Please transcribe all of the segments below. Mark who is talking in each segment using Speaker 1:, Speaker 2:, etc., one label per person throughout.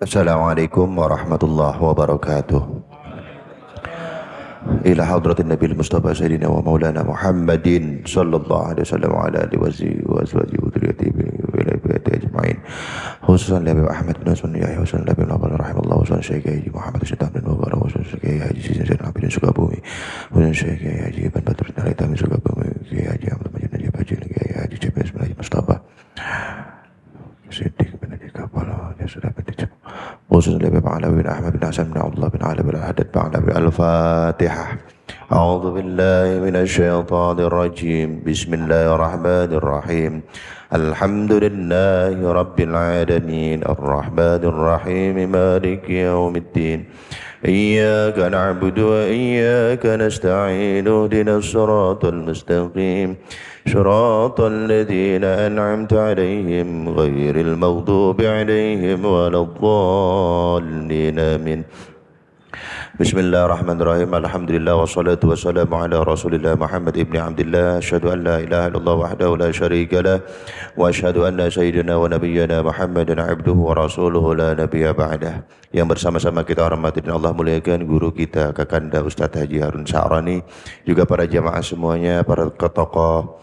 Speaker 1: Assalamualaikum warahmatullahi wabarakatuh. Ila hadratin Nabi Mustafa Sayyidina wa Maulana Muhammadin sallallahu alaihi wasallam wa ala alihi wa azwajihi wa dzurriyyatihi wa ila ibadihi ajma'in. Khususan Nabi Ahmad bin Hasan Yahya wa sallallahu alaihi wa sallam rahimallahu wa sallam Syekh Haji Muhammad Syaitan bin Mubarak wa sallam Syekh Haji Zainal Abidin Sukabumi wa sallam Syekh Haji Ibn Badr bin Al-Haythami Sukabumi Syekh Haji Ahmad bin Najib Haji Haji Jabir bin Mustafa Siddiq bin Haji Kapala ya sudah berdijuk khusus Nabi Alawi bin Ahmad bin Hasan bin Abdullah bin Ali bin Al-Haddad bin Alawi Al-Fatihah. A'udzu billahi minasy syaithanir rajim. Bismillahirrahmanirrahim. Alhamdulillahi rabbil alamin arrahmanir rahim maliki yaumiddin. Iyyaka na'budu wa iyyaka nasta'in ihdinas siratal mustaqim. صراط الذين أنعمت عليهم غير المغضوب عليهم ولا الضالين آمين. بسم الله الرحمن الرحيم. الحمد لله والصلاة والسلام على رسول الله محمد ابن عبد الله. أشهد أن لا إله إلا الله وحده لا شريك له وأشهد أن سيدنا ونبينا محمد عبده ورسوله لا نبي بعده. Yang bersama-sama kita hormati dan Allah muliakan guru kita Kakanda Ustadz Haji Harun Sya'rani, juga para jamaah semuanya, para tokoh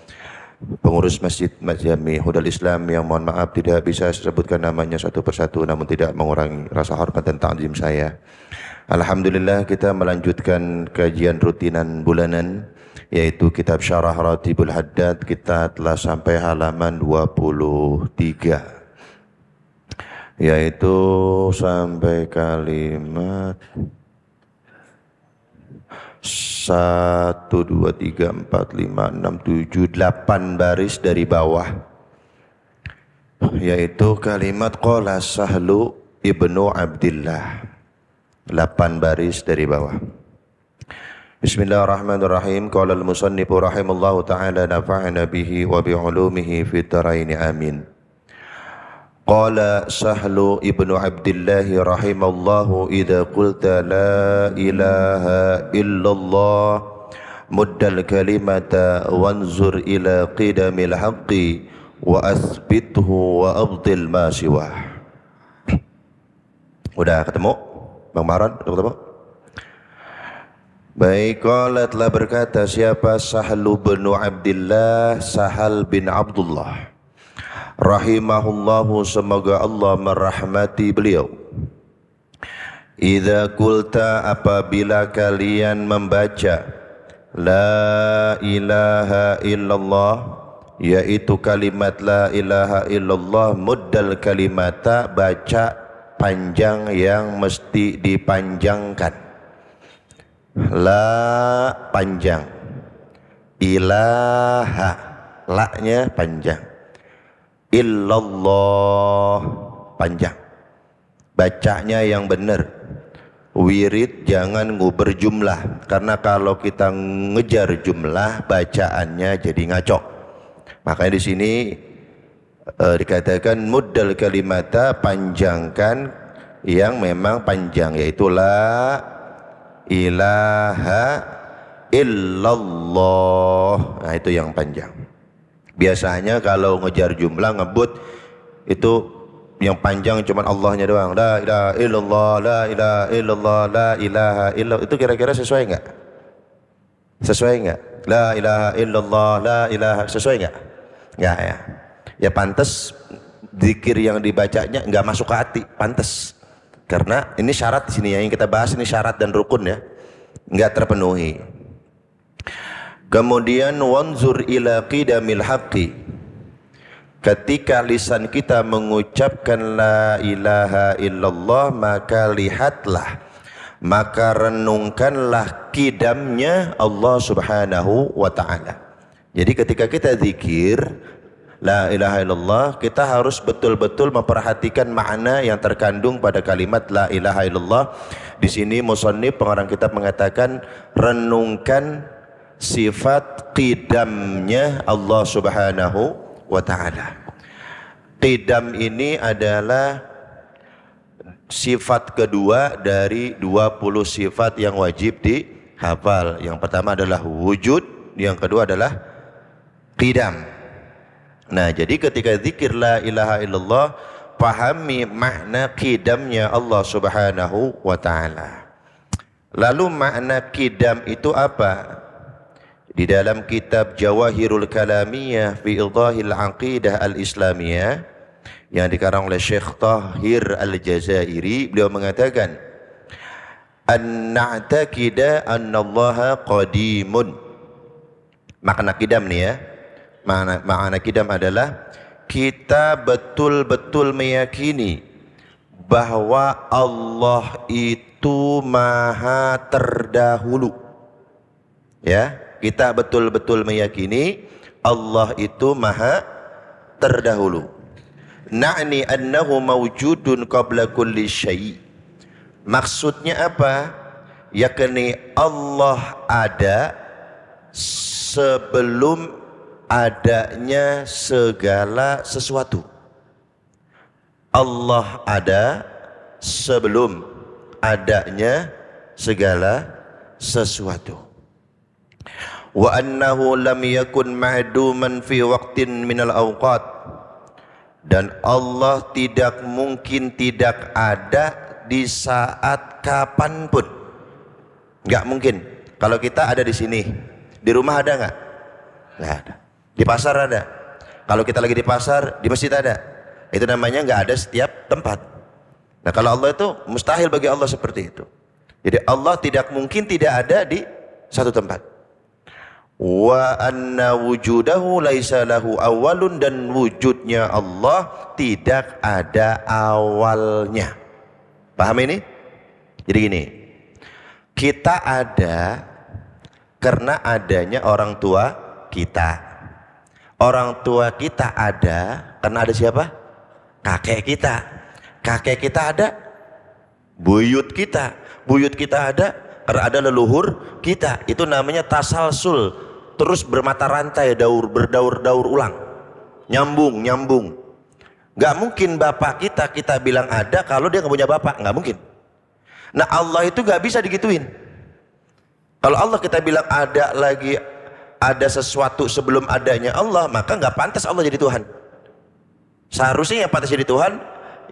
Speaker 1: pengurus Masjid Jami Hudal Islam yang mohon maaf tidak bisa sebutkan namanya satu persatu, namun tidak mengurangi rasa hormat dan ta'zim saya. Alhamdulillah kita melanjutkan kajian rutinan bulanan, yaitu kitab Syarah Ratibul Haddad. Kita telah sampai halaman 23, yaitu sampai kalimat 1, 2, 3, 4, 5, 6, 7, 8 baris dari bawah, yaitu kalimat Qala Sahlu ibnu Abdillah, 8 baris dari bawah. Bismillahirrahmanirrahim. Qala al-musannifu rahimallahu ta'ala nafa'ana bihi wa bi'ulumihi fid dharain amin. Qala Sahlu ibnu Abdillah rahimallahu idza qulta la ilaha illallah muddal kalimata wanzur ila qidamil haqqi wa asbithu wa abdil ma siwah. Udah ketemu? Bang Maron, udah ketemu? Baik, qala telah berkata siapa Sahlu bin Abdillah, Sahal bin Abdullah rahimahullahu, semoga Allah merahmati beliau. Idza qulta, apabila kalian membaca la ilaha illallah, yaitu kalimat la ilaha illallah, muddal kalimata, baca panjang yang mesti dipanjangkan. La panjang, ilaha la-nya panjang, illallah panjang, bacanya yang benar. Wirid jangan nguber jumlah, karena kalau kita ngejar jumlah bacaannya jadi ngaco. Makanya di sini dikatakan muddal kalimata, panjangkan yang memang panjang, yaitu la ilaha illallah. Nah itu yang panjang. Biasanya kalau ngejar jumlah ngebut itu yang panjang cuman Allahnya doang. La ilaha illallah, la ilaha illallah, la ilaha illallah. Itu kira-kira sesuai enggak? Sesuai enggak? La ilaha illallah, la ilaha, sesuai enggak? Ya ya. Ya pantas zikir yang dibacanya enggak masuk ke hati, pantas. Karena ini syarat di sini yang kita bahas, ini syarat dan rukun ya. Enggak terpenuhi. Kemudian wanzur ila qidamil haqqi, ketika lisan kita mengucapkan la ilaha illallah, maka lihatlah, maka renungkanlah kidamnya Allah subhanahu wa ta'ala. Jadi ketika kita zikir la ilaha illallah, kita harus betul-betul memperhatikan makna yang terkandung pada kalimat la ilaha illallah. Di sini musannif pengarang kitab mengatakan renungkan sifat qidamnya Allah subhanahu wa ta'ala. Qidam ini adalah sifat kedua dari 20 sifat yang wajib dihafal. Yang pertama adalah wujud, yang kedua adalah qidam. Nah, jadi ketika zikir la ilaha illallah, memahami makna qidamnya Allah Subhanahu wa ta'ala. Lalu makna qidam itu apa? Di dalam kitab Jawahirul Kalamiyah fi Idahil Aqidah Al-Islamiyah yang dikarang oleh Syekh Tahir Al-Jazairi, beliau mengatakan an na'taqida annallaha qadimun. Makna qidam nih ya. Makna qidam adalah kita betul-betul meyakini bahwa Allah itu maha terdahulu. Ya, kita betul-betul meyakini Allah itu maha terdahulu. Na'ni annahu mawjudun qabla kulli syai'. Maksudnya apa? Yakni Allah ada sebelum adanya segala sesuatu. Allah ada sebelum adanya segala sesuatu. Wa annahu lam yakun ma'duman fi waqtin minal awqat. Dan Allah tidak mungkin tidak ada di saat kapanpun. Enggak mungkin. Kalau kita ada di sini, di rumah ada enggak? Enggak ada. Di pasar ada. Kalau kita lagi di pasar, di masjid ada. Itu namanya enggak ada setiap tempat. Nah, kalau Allah itu mustahil bagi Allah seperti itu. Jadi Allah tidak mungkin tidak ada di satu tempat. Wa anna wujudahu laisa lahu awalun, dan wujudnya Allah tidak ada awalnya. Paham ini? Jadi gini, kita ada karena adanya orang tua kita. Orang tua kita ada karena ada siapa? Kakek kita. Kakek kita ada, buyut kita. Buyut kita ada karena ada leluhur kita. Itu namanya tasalsul, terus bermata rantai, berdaur ulang, nyambung. Gak mungkin bapak kita bilang ada kalau dia gak punya bapak, gak mungkin. Nah, Allah itu gak bisa digituin. Kalau Allah kita bilang ada sesuatu sebelum adanya Allah, maka gak pantas Allah jadi Tuhan. Seharusnya yang pantas jadi Tuhan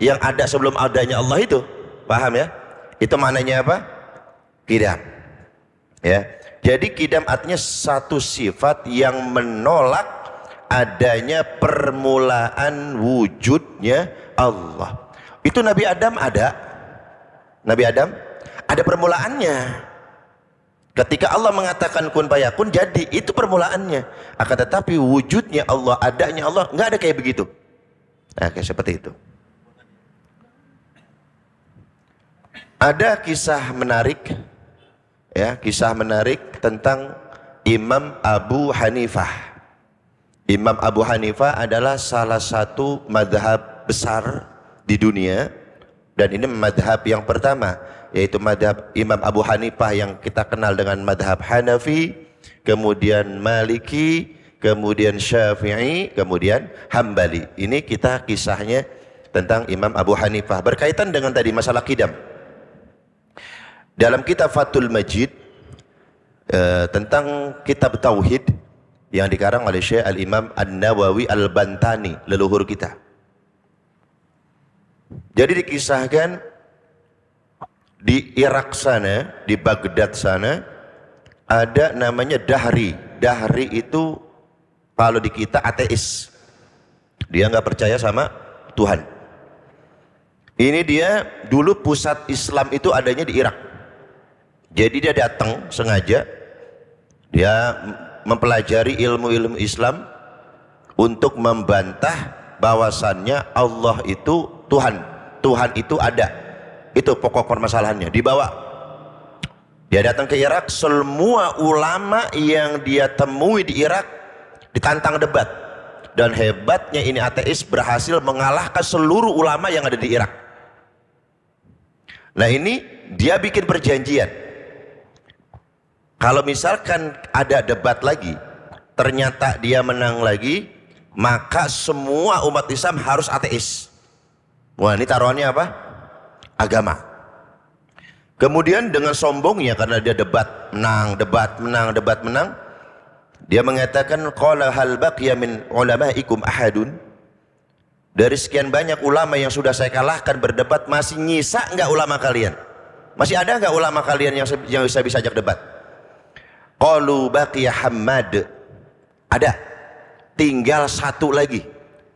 Speaker 1: yang ada sebelum adanya Allah itu. Paham ya? Itu maknanya apa? Qidam. Ya. Jadi qidam artinya satu sifat yang menolak adanya permulaan wujudnya Allah. Itu Nabi Adam ada. Nabi Adam ada permulaannya. Ketika Allah mengatakan kun fayakun, jadi itu permulaannya. Akan tetapi wujudnya Allah, adanya Allah, nggak ada kayak begitu. Nah, kayak seperti itu. Ada kisah menarik, ya, kisah menarik tentang Imam Abu Hanifah. Imam Abu Hanifah adalah salah satu madhab besar di dunia, dan ini madhab yang pertama, yaitu madhab Imam Abu Hanifah yang kita kenal dengan madhab Hanafi, kemudian Maliki, kemudian Syafi'i, kemudian Hambali. Ini kita kisahnya tentang Imam Abu Hanifah berkaitan dengan tadi masalah qidam. Dalam kitab Fathul Majid tentang kitab Tauhid yang dikarang oleh Syekh Al-Imam An-Nawawi Al-Bantani, leluhur kita. Jadi dikisahkan di Irak sana, di Baghdad sana, ada namanya Dahri. Dahri itu kalau di kita ateis. Dia nggak percaya sama Tuhan. Ini dia dulu pusat Islam itu adanya di Irak. Jadi dia datang sengaja, dia mempelajari ilmu-ilmu Islam untuk membantah bahwasannya Allah itu Tuhan. Tuhan itu ada. Itu pokok permasalahannya. Dibawa. Dia datang ke Irak, semua ulama yang dia temui di Irak ditantang debat. Dan hebatnya ini ateis berhasil mengalahkan seluruh ulama yang ada di Irak. Nah, ini dia bikin perjanjian. Kalau misalkan ada debat lagi, ternyata dia menang lagi, maka semua umat Islam harus ateis. Wah, ini taruhannya apa? Agama. Kemudian dengan sombongnya, karena dia debat menang, dia mengatakan, qala hal baqiya min ulamaikum ahadun, Dari sekian banyak ulama yang sudah saya kalahkan berdebat, masih nyisa nggak ulama kalian? Masih ada nggak ulama kalian yang bisa ajak debat? Qalu baqiya Hammad. Ada. Tinggal satu lagi.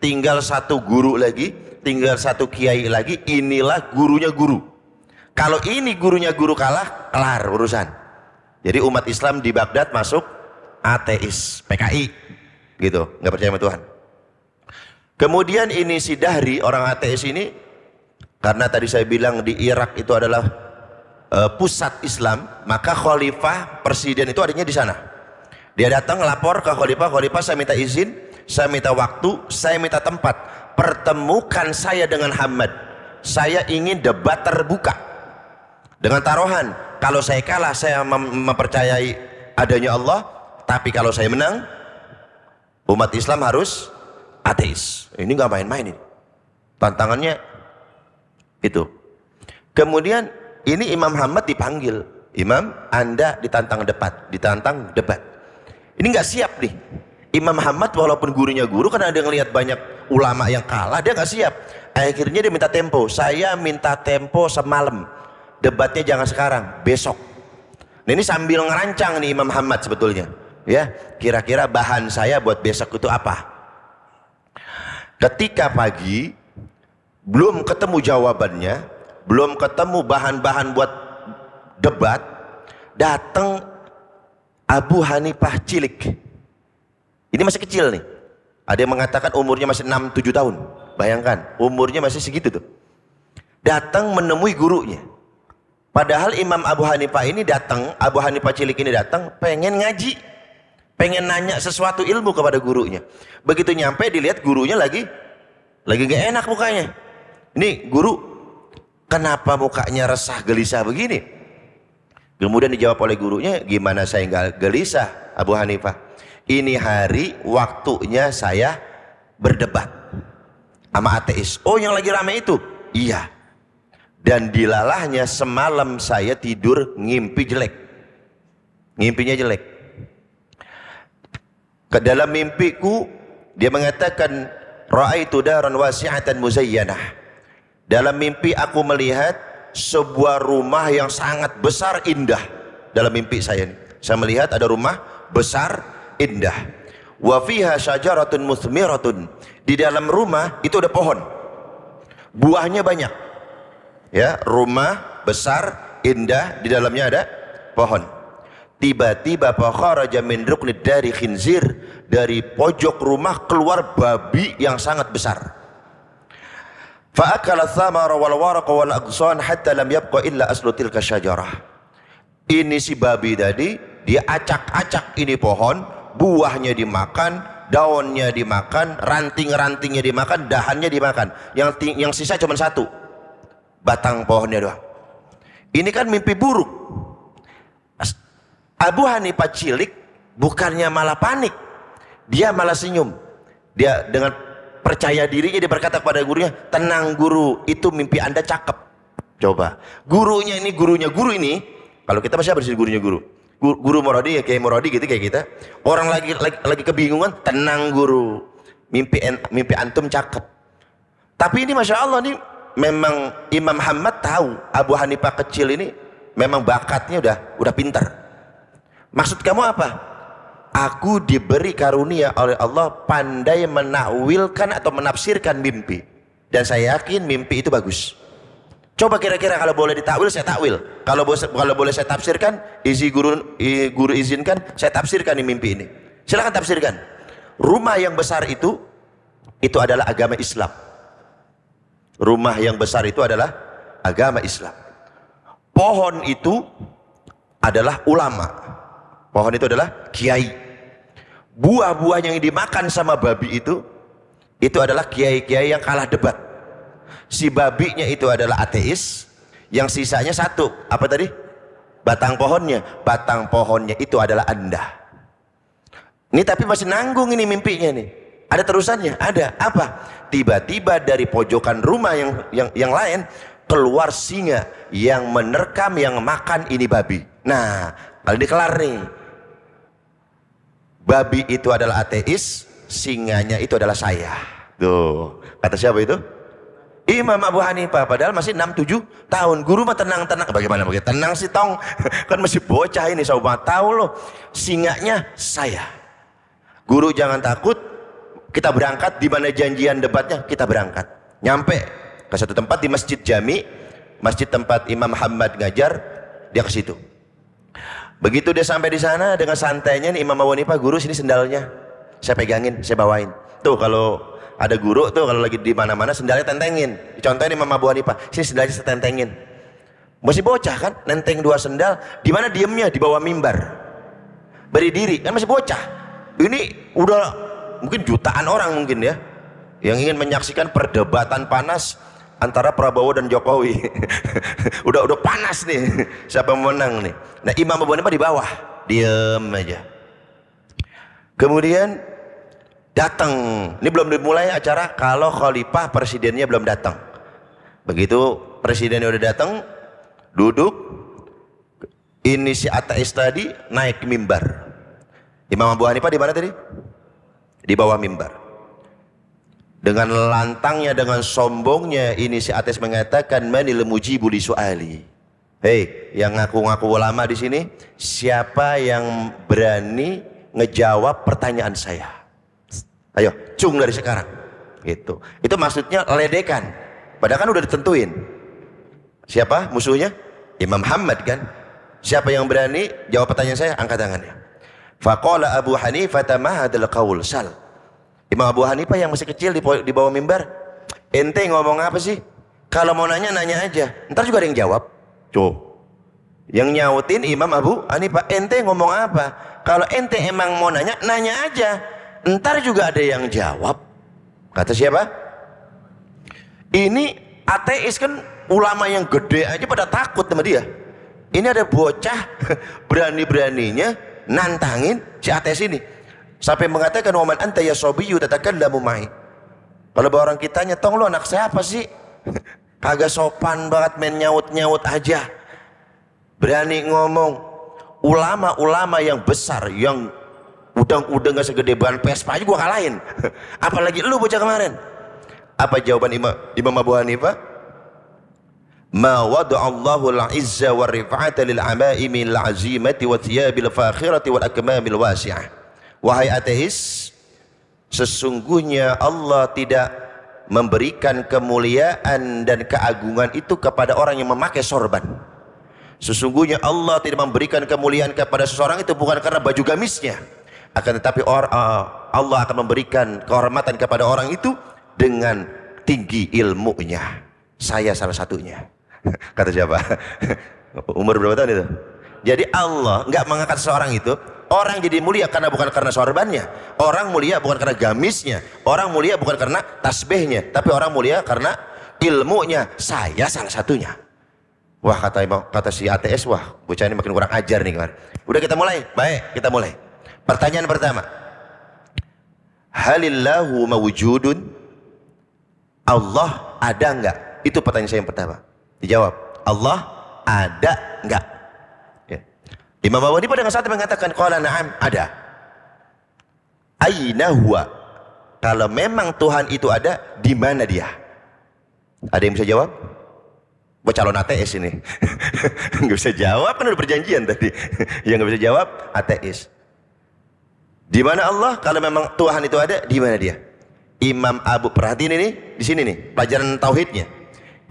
Speaker 1: Tinggal satu guru lagi. Tinggal satu kiai lagi. Inilah gurunya guru. Kalau ini gurunya guru kalah, kelar urusan. Jadi umat Islam di Baghdad masuk ateis, PKI, gitu, nggak percaya sama Tuhan. Kemudian ini si Dahri, orang ateis ini, karena tadi saya bilang di Irak itu adalah pusat Islam, maka khalifah presiden itu adanya di sana. Dia datang lapor ke khalifah, khalifah saya minta izin, saya minta waktu, saya minta tempat, pertemukan saya dengan Hammad. Saya ingin debat terbuka dengan taruhan, kalau saya kalah saya mempercayai adanya Allah, tapi kalau saya menang umat Islam harus ateis. Ini nggak main-main ini. Tantangannya itu. Kemudian ini Imam Hammad dipanggil, Imam, Anda ditantang debat. Ini nggak siap nih. Imam Hammad walaupun gurunya guru, karena dia ngelihat banyak ulama yang kalah, dia nggak siap. Akhirnya dia minta tempo. Saya minta tempo semalam. Debatnya jangan sekarang, besok. Nah, ini sambil ngerancang nih Imam Hammad sebetulnya. Ya, kira-kira bahan saya buat besok itu apa? Ketika pagi belum ketemu jawabannya, belum ketemu bahan-bahan buat debat, datang Abu Hanifah cilik. Ini masih kecil nih. Ada yang mengatakan umurnya masih 6-7 tahun. Bayangkan, umurnya masih segitu tuh. Datang menemui gurunya. Padahal Imam Abu Hanifah ini datang, Abu Hanifah cilik ini datang pengen ngaji, pengen nanya sesuatu ilmu kepada gurunya. Begitu nyampe dilihat gurunya lagi gak enak mukanya. Ini guru, kenapa mukanya resah gelisah begini? Kemudian dijawab oleh gurunya, gimana saya nggak gelisah Abu Hanifah? Ini hari waktunya saya berdebat sama ateis. Oh, yang lagi rame itu? Iya. Dan dilalahnya semalam saya tidur ngimpi jelek. Ngimpinya jelek. Ke dalam mimpiku dia mengatakan, ra'aitu daran wasi'atan muzayyanah. Dalam mimpi aku melihat sebuah rumah yang sangat besar indah. Dalam mimpi saya ini, saya melihat ada rumah besar indah. Wa fiha syajaratun muthmiratun. Di dalam rumah itu ada pohon. Buahnya banyak. Ya, rumah besar indah, di dalamnya ada pohon. Tiba-tiba fakharaja min ruknid dari khinzir, dari pojok rumah keluar babi yang sangat besar. Fa akala thamara wal waraqa wal aghsan hatta lam yabqa illa aslu tilka syajarah. Ini si babi tadi, dia acak-acak ini pohon, buahnya dimakan, daunnya dimakan, ranting-rantingnya dimakan, dahannya dimakan. Yang sisa cuma satu, batang pohonnya doang. Ini kan mimpi buruk. Abu Hanifah cilik bukannya malah panik, dia malah senyum. Dia dengan percaya dirinya dia berkata kepada gurunya, tenang guru, itu mimpi Anda cakep. Coba gurunya ini, guru ini, kalau kita masih bersih gurunya guru Muradi ya, kayak Muradi gitu kayak kita. Orang lagi kebingungan, tenang guru, mimpi antum cakep. Tapi ini masya Allah nih, memang Imam Hammad tahu Abu Hanifah kecil ini memang bakatnya udah pintar. Maksud kamu apa? Aku diberi karunia oleh Allah pandai menakwilkan atau menafsirkan mimpi, dan saya yakin mimpi itu bagus. Coba kira-kira kalau boleh ditakwil saya takwil, kalau boleh saya tafsirkan, guru izinkan saya tafsirkan di mimpi ini. Silakan tafsirkan. Rumah yang besar itu adalah agama Islam. Rumah yang besar itu adalah agama Islam. Pohon itu adalah ulama. Pohon itu adalah kiai. Buah-buah yang dimakan sama babi itu adalah kiai-kiai yang kalah debat. Si babinya itu adalah ateis, yang sisanya satu, apa tadi? Batang pohonnya. Batang pohonnya itu adalah Anda. Ini tapi masih nanggung ini mimpinya nih. Ada terusannya, ada. Apa? Tiba-tiba dari pojokan rumah yang lain keluar singa yang menerkam, yang makan ini babi. Nah, kalau dikelar nih, babi itu adalah ateis, singanya itu adalah saya. Tuh, kata siapa itu? Imam Abu Hanifah, padahal masih 6-7 tahun. Guru mah tenang-tenang. Bagaimana begitu? Tenang sih tong. Kan masih bocah ini, sobat. Tahu loh, singanya saya. Guru jangan takut, kita berangkat. Di mana janjian debatnya, kita berangkat. Nyampe ke satu tempat di Masjid Jami, masjid tempat Imam Muhammad ngajar, dia ke situ. Begitu dia sampai di sana, dengan santainya nih Imam Abu Hanifah, guru sini sendalnya. Saya pegangin, saya bawain. Tuh kalau ada guru tuh kalau lagi di mana-mana sendalnya tentengin. Contohnya Imam Abu Hanifah, sini sendalnya saya tentengin. Masih bocah kan, nenteng 2 sendal. Di mana diemnya? Di bawah mimbar. Berdiri, kan masih bocah. Ini udah mungkin jutaan orang mungkin ya, yang ingin menyaksikan perdebatan panas antara Prabowo dan Jokowi. udah panas nih, siapa yang menang nih. Nah Imam Abu Hanifah di bawah, diem aja. Kemudian datang, ini belum dimulai acara kalau khalifah presidennya belum datang. Begitu presidennya udah datang, duduk, ini si ateis tadi naik ke mimbar. Imam Abu Hanifah di mana tadi? Di bawah mimbar. Dengan lantangnya, dengan sombongnya, ini si ateis mengatakan, manil mujibu li su'ali. Hei, yang ngaku-ngaku ulama di sini, siapa yang berani ngejawab pertanyaan saya? Ayo, cung dari sekarang. Gitu. Itu maksudnya ledekan. Padahal kan udah ditentuin. Siapa musuhnya? Imam Muhammad kan. Siapa yang berani jawab pertanyaan saya? Angkat tangannya. Faqala Abu Hanifah ma hadzal qaul sal. Imam Abu Hanifah yang masih kecil di bawah mimbar. Ente ngomong apa sih? Kalau mau nanya, nanya aja. Ntar juga ada yang jawab. Tuh. Yang nyautin Imam Abu Hanifah, ente ngomong apa? Kalau ente emang mau nanya, nanya aja. Ntar juga ada yang jawab. Kata siapa? Ini ateis kan, ulama yang gede aja pada takut sama dia. Ini ada bocah berani-beraninya nantangin si ateis ini. Sampai mengatakan, wa man anta ya sabiyyu tatakallamu mai. Kalau orang kitanya, tong lu anak siapa sih? Kagak sopan banget main nyaut-nyaut aja. Berani ngomong. Ulama-ulama yang besar, yang udang-udang gak segede ban Vespa aja gua kalahin. Apalagi lu bocah kemarin. Apa jawaban Imam Abu Hanifah? Ma wada'allahu al-izza wa rif'ata lil-amaimi al-azimati wa thiyabil fakhirati wal akmamil wasi'ah. Wahai ateis, sesungguhnya Allah tidak memberikan kemuliaan dan keagungan itu kepada orang yang memakai sorban. Sesungguhnya Allah tidak memberikan kemuliaan kepada seseorang itu bukan karena baju gamisnya, akan tetapi Allah akan memberikan kehormatan kepada orang itu dengan tinggi ilmunya. Saya salah satunya. Kata siapa? Umur berapa tahun itu? Jadi Allah nggak mengangkat seseorang itu. Orang jadi mulia bukan karena sorbannya. Orang mulia bukan karena gamisnya. Orang mulia bukan karena tasbihnya. Tapi orang mulia karena ilmunya. Saya salah satunya. Wah, kata si ATS, wah bocah ini makin kurang ajar nih kemarin. Udah kita mulai? Baik, kita mulai. Pertanyaan pertama, halillahu mawujudun? Allah ada enggak? Itu pertanyaan saya yang pertama. Dijawab, Allah ada enggak? Ya. Imam Abu Hanifah dengan satu mengatakan, qala na'am, ada. Aina huwa? Kalau memang Tuhan itu ada, di mana dia? Ada yang bisa jawab? Buat calon ateis ini. Nggak bisa jawab, kan udah perjanjian tadi. Yang nggak bisa jawab, ateis. Di mana Allah? Kalau memang Tuhan itu ada, di mana dia? Imam Abu, perhatiin ini di sini nih pelajaran tauhidnya.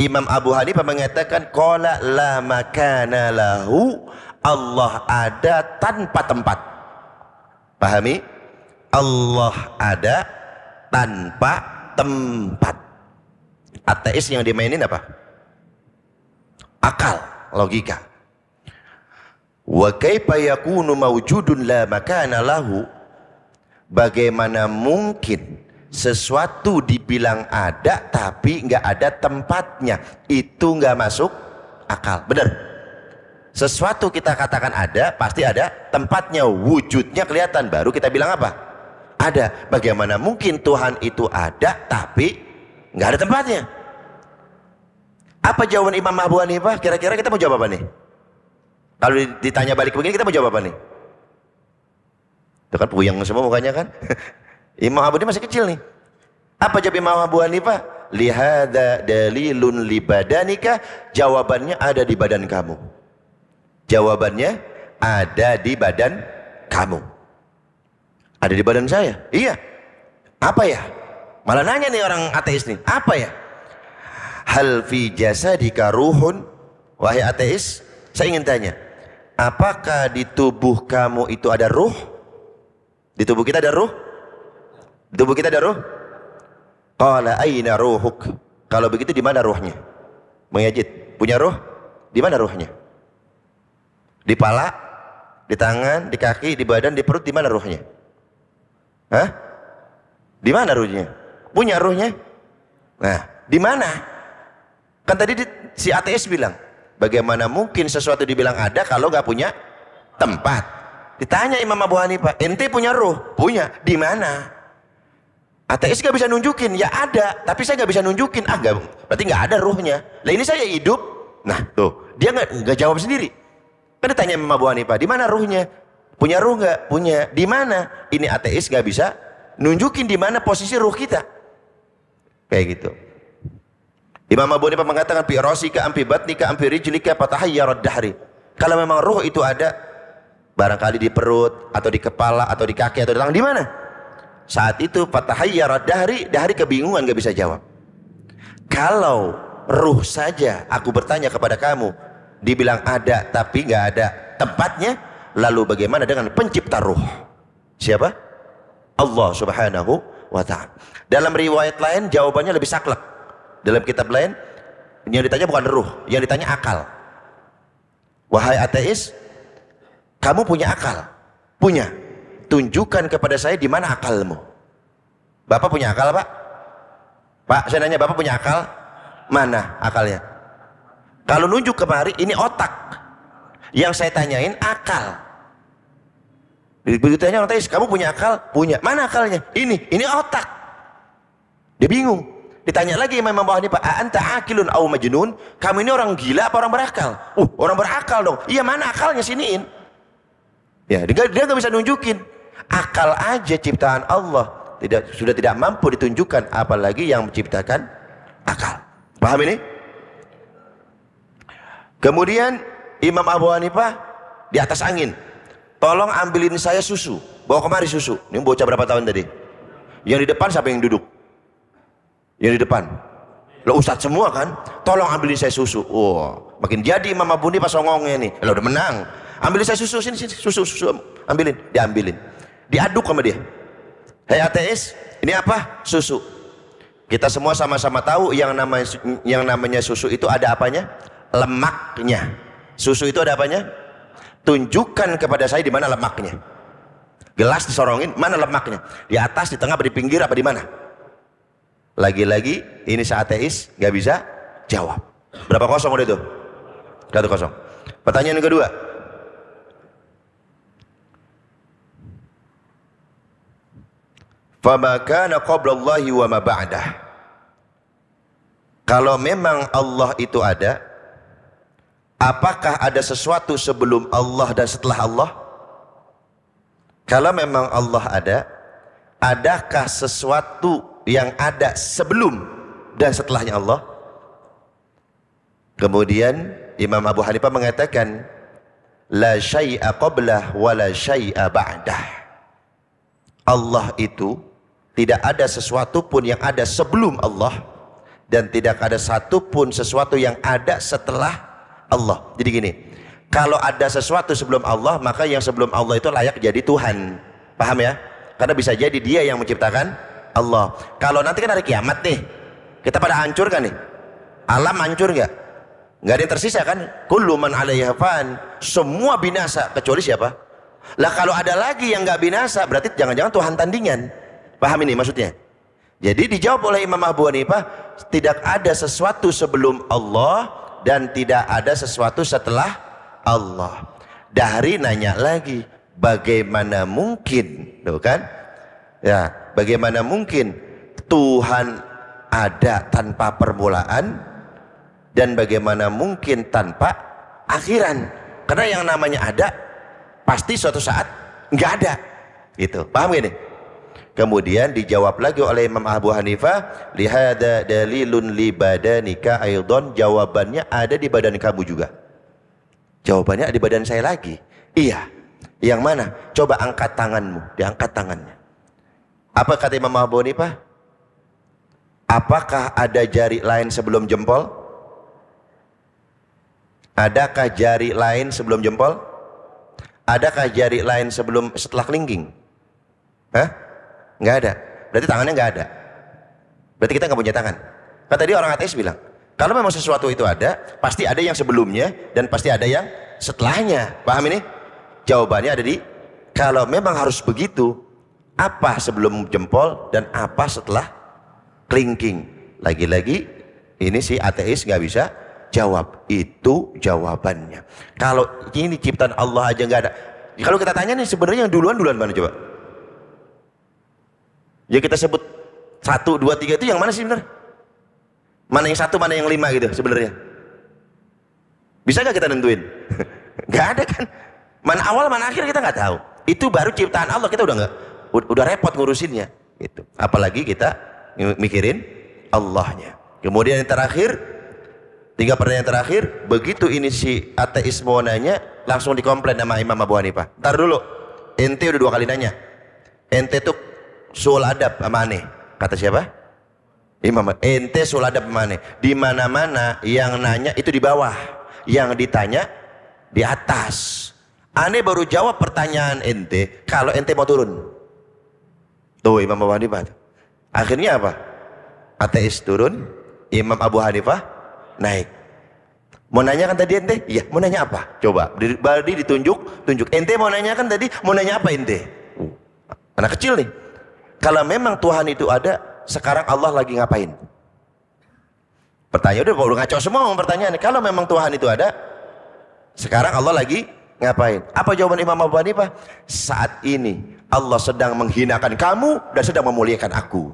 Speaker 1: Imam Abu Hanifah mengatakan, qala la makana lahu, Allah ada tanpa tempat. Pahami? Allah ada tanpa tempat. Ateis yang dimainin apa? Akal, logika. Wa kaifa yakunu mawjudun la makana lahu? Bagaimana mungkin sesuatu dibilang ada tapi nggak ada tempatnya? Itu nggak masuk akal. Benar? Sesuatu kita katakan ada, pasti ada tempatnya, wujudnya kelihatan, baru kita bilang apa? Ada. Bagaimana mungkin Tuhan itu ada tapi nggak ada tempatnya? Apa jawaban Imam Abu Hanifah? Kira-kira kita mau jawab apa nih? Kalau ditanya balik begini, kita mau jawab apa nih? Itu kan puyeng semua mukanya kan. Imam Abu Hanifah masih kecil nih. Apa jawab Imam Abu Hanifah? Lihada dalilun libadanika. Jawabannya ada di badan kamu. Jawabannya ada di badan kamu. Ada di badan saya. Iya. Apa ya? Malah nanya nih orang ateis nih. Apa ya? Hal fi jasadika ruhun. Wahai ateis, saya ingin tanya, apakah di tubuh kamu itu ada ruh? Di tubuh kita ada ruh? Di tubuh kita ada ruh? Qala aina ruhuk? Kalau begitu di mana ruhnya? Mengejit, punya ruh? Di mana ruhnya? Di pala, di tangan, di kaki, di badan, di perut, di mana ruhnya? Hah? Di mana ruhnya? Punya ruhnya? Nah, di mana? Kan tadi si ateis bilang, bagaimana mungkin sesuatu dibilang ada kalau nggak punya tempat? Ditanya Imam Abu Hanifah, ente punya ruh? Punya. Di mana? Ateis nggak bisa nunjukin. Ya ada, tapi saya nggak bisa nunjukin. Berarti nggak ada ruhnya. Lah ini saya hidup. Nah tuh, dia nggak jawab sendiri. Kan ditanya Imam Abu Hanifah, di mana ruhnya? Punya ruh nggak? Punya. Di mana? Ini ateis nggak bisa nunjukin di mana posisi ruh kita. Kayak gitu. Imam Abu Hanifah mengatakan fi rasika am fi batnika am fi rijlika fatahayyarad dahri. Kalau memang ruh itu ada, barangkali di perut atau di kepala atau di kaki atau di tangan, di mana? Saat itu fatahayyarad dahri, dahri kebingungan, nggak bisa jawab. Kalau ruh saja aku bertanya kepada kamu, dibilang ada tapi nggak ada tempatnya, lalu bagaimana dengan pencipta ruh? Siapa? Allah Subhanahu wa ta'ala. Dalam riwayat lain jawabannya lebih saklek. Dalam kitab lain yang ditanya bukan ruh, yang ditanya akal. Wahai ateis, kamu punya akal? Punya. Tunjukkan kepada saya di mana akalmu. Bapak punya akal, Pak? Pak, saya nanya, Bapak punya akal? Mana akalnya? Kalau nunjuk kemari, ini otak. Yang saya tanyain akal. Begitu tanya orang ateis, kamu punya akal? Punya. Mana akalnya? Ini otak. Dia bingung. Ditanya lagi Imam Abu Hanifah, anta akilun au majnun? Kamu ini orang gila apa orang berakal? Orang berakal dong. Iya, mana akalnya, siniin. Ya, dia nggak bisa nunjukin. Akal aja ciptaan Allah sudah tidak mampu ditunjukkan, apalagi yang menciptakan akal. Paham ini? Kemudian Imam Abu Hanifah di atas angin, tolong ambilin saya susu, bawa kemari susu. Ini bocah berapa tahun tadi? Yang di depan siapa yang duduk? Yang di depan lo ustadz semua kan, tolong ambilin saya susu. Makin jadi Imam Abu Hanifah songongnya nih. Lo udah menang, ambilin saya susu, sini susu ambilin. Diambilin, diaduk sama dia. Hei ateis, ini apa? Susu. Kita semua sama-sama tahu yang namanya susu itu ada apanya? Lemaknya. Susu itu ada apanya? Tunjukkan kepada saya di mana lemaknya. Gelas disorongin, mana lemaknya? Di atas, di tengah, di pinggir, apa di mana? Lagi-lagi ini si ateis nggak bisa jawab. Berapa kosong udah itu? 1-0. Pertanyaan yang kedua, fama kana qablallahi wa ma ba'dah. Kalau memang Allah itu ada, apakah ada sesuatu sebelum Allah dan setelah Allah? Kalau memang Allah ada, adakah sesuatu yang ada sebelum dan setelahnya Allah? Kemudian Imam Abu Hanifah mengatakan, la syai'a qablah wa la syai'a ba'dah. Allah itu tidak ada sesuatu pun yang ada sebelum Allah, dan tidak ada satu pun sesuatu yang ada setelah Allah. Jadi gini, kalau ada sesuatu sebelum Allah, maka yang sebelum Allah itu layak jadi Tuhan. Paham ya? Karena bisa jadi dia yang menciptakan Allah. Kalau nanti kan hari kiamat nih, kita pada hancur kan nih? Alam hancur nggak? Nggak ada yang tersisa kan? Kullu man 'alaiha fan. Semua binasa kecuali siapa? Lah kalau ada lagi yang nggak binasa, berarti jangan-jangan Tuhan tandingan. Paham ini maksudnya? Jadi dijawab oleh Imam Abu Hanifah, tidak ada sesuatu sebelum Allah dan tidak ada sesuatu setelah Allah. Dahri nanya lagi, bagaimana mungkin? Tuh kan? Ya, bagaimana mungkin Tuhan ada tanpa permulaan, dan bagaimana mungkin tanpa akhiran? Karena yang namanya ada pasti suatu saat nggak ada, gitu. Paham gini? Kemudian dijawab lagi oleh Imam Abu Hanifah, lihada dalilun li badanika aidon, jawabannya ada di badan kamu juga. Jawabannya ada di badan saya lagi. Iya. Yang mana? Coba angkat tanganmu. Diangkat tangannya. Apa kata Imam Abu Hanifah? Apakah ada jari lain sebelum jempol? Adakah jari lain sebelum jempol? Adakah jari lain setelah kelingking? Hah? Nggak ada. Berarti tangannya nggak ada. Berarti kita nggak punya tangan. Kata dia orang ateis bilang, kalau memang sesuatu itu ada, pasti ada yang sebelumnya dan pasti ada yang setelahnya. Paham ini? Jawabannya ada di, kalau memang harus begitu, apa sebelum jempol dan apa setelah kelingking? Lagi-lagi ini si ateis nggak bisa jawab. Itu jawabannya. Kalau ini ciptaan Allah aja nggak ada. Kalau kita tanya nih sebenarnya yang duluan mana coba? Ya kita sebut 1, 2, 3 itu yang mana sih benar? Mana yang 1, mana yang 5 gitu sebenarnya? Bisa nggak kita nentuin? Nggak ada kan? Mana awal mana akhir kita nggak tahu. Itu baru ciptaan Allah, kita udah repot ngurusinnya. Gitu. Apalagi kita mikirin Allahnya. Kemudian yang terakhir, 3 pertanyaan terakhir, begitu ini si ateis mau nanya, langsung dikomplain sama Imam Abu Hanifah. Ntar dulu, ente udah 2 kali nanya. Ente tuh sul adab sama aneh. Kata siapa? Imam. Ente sul adab sama aneh. Di mana-mana yang nanya itu di bawah, yang ditanya di atas. Aneh baru jawab pertanyaan ente kalau ente mau turun. Tuh Imam Abu Hanifah. Akhirnya apa? Ateis turun, Imam Abu Hanifah naik. Mau nanya kan tadi ente? Iya, mau nanya apa? Coba, badi ditunjuk. Ente mau nanya kan tadi, mau nanya apa ente? Anak kecil nih. Kalau memang Tuhan itu ada, sekarang Allah lagi ngapain? Pertanyaan udah ngaco semua pertanyaannya. Kalau memang Tuhan itu ada, sekarang Allah lagi ngapain? Apa jawaban Imam Abu Hanifah? Saat ini Allah sedang menghinakan kamu dan sedang memuliakan aku.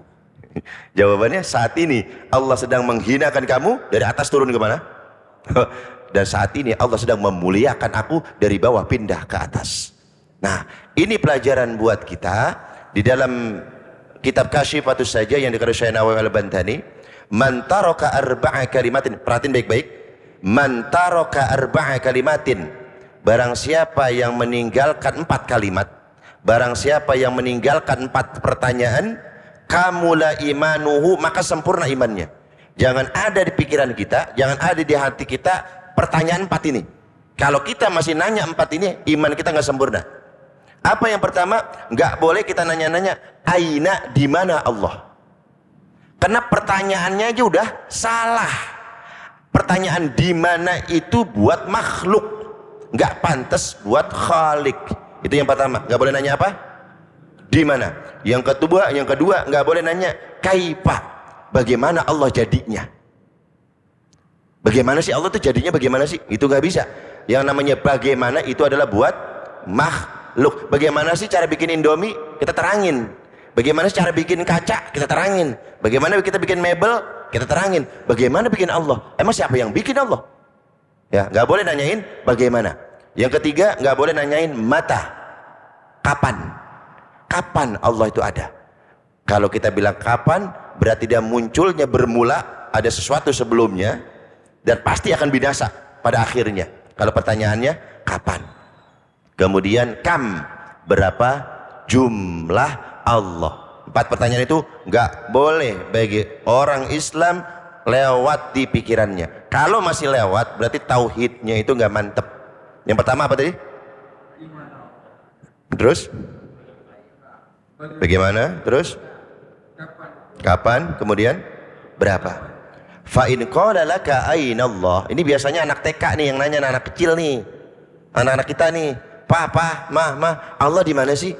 Speaker 1: Jawabannya saat ini Allah sedang menghinakan kamu dari atas turun ke mana? Dan saat ini Allah sedang memuliakan aku dari bawah pindah ke atas. Nah, ini pelajaran buat kita di dalam kitab Kasyifatus Saja yang dikarangan Syekh Nawawi Al-Bantani. Man taraka arba'a kalimatin, perhatiin baik-baik. Man taraka arba'a kalimatin, barang siapa yang meninggalkan 4 kalimat, barang siapa yang meninggalkan 4 pertanyaan, kamula imanuhu, maka sempurna imannya. Jangan ada di pikiran kita, jangan ada di hati kita pertanyaan 4 ini. Kalau kita masih nanya 4 ini, iman kita nggak sempurna. Apa yang pertama? Nggak boleh kita nanya-nanya aina, di mana Allah. Karena pertanyaannya aja udah salah. Pertanyaan di mana itu buat makhluk, nggak pantas buat khalik. Itu yang pertama, nggak boleh nanya apa? Di mana? Yang kedua nggak boleh nanya kaifa, bagaimana Allah jadinya. Bagaimana sih Allah itu jadinya, bagaimana sih? Itu nggak bisa. Yang namanya bagaimana itu adalah buat makhluk. Bagaimana sih cara bikin Indomie? Kita terangin. Bagaimana sih cara bikin kaca? Kita terangin. Bagaimana kita bikin mebel? Kita terangin. Bagaimana bikin Allah? Emang siapa yang bikin Allah? Ya, nggak boleh nanyain bagaimana. Yang ketiga, nggak boleh nanyain mata, kapan. Kapan Allah itu ada? Kalau kita bilang kapan, berarti dia munculnya bermula ada sesuatu sebelumnya dan pasti akan binasa pada akhirnya. Kalau pertanyaannya kapan? Kemudian kam, berapa jumlah Allah. 4 pertanyaan itu nggak boleh bagi orang Islam lewat di pikirannya. Kalau masih lewat, berarti tauhidnya itu nggak mantep. Yang pertama apa tadi? Terus? Bagaimana? Terus? Kapan? Kemudian? Berapa? Fa in qala laka aina Allah. Ini biasanya anak TK nih yang nanya, anak kecil nih. Anak-anak kita nih. Pa, mah, Allah di mana sih?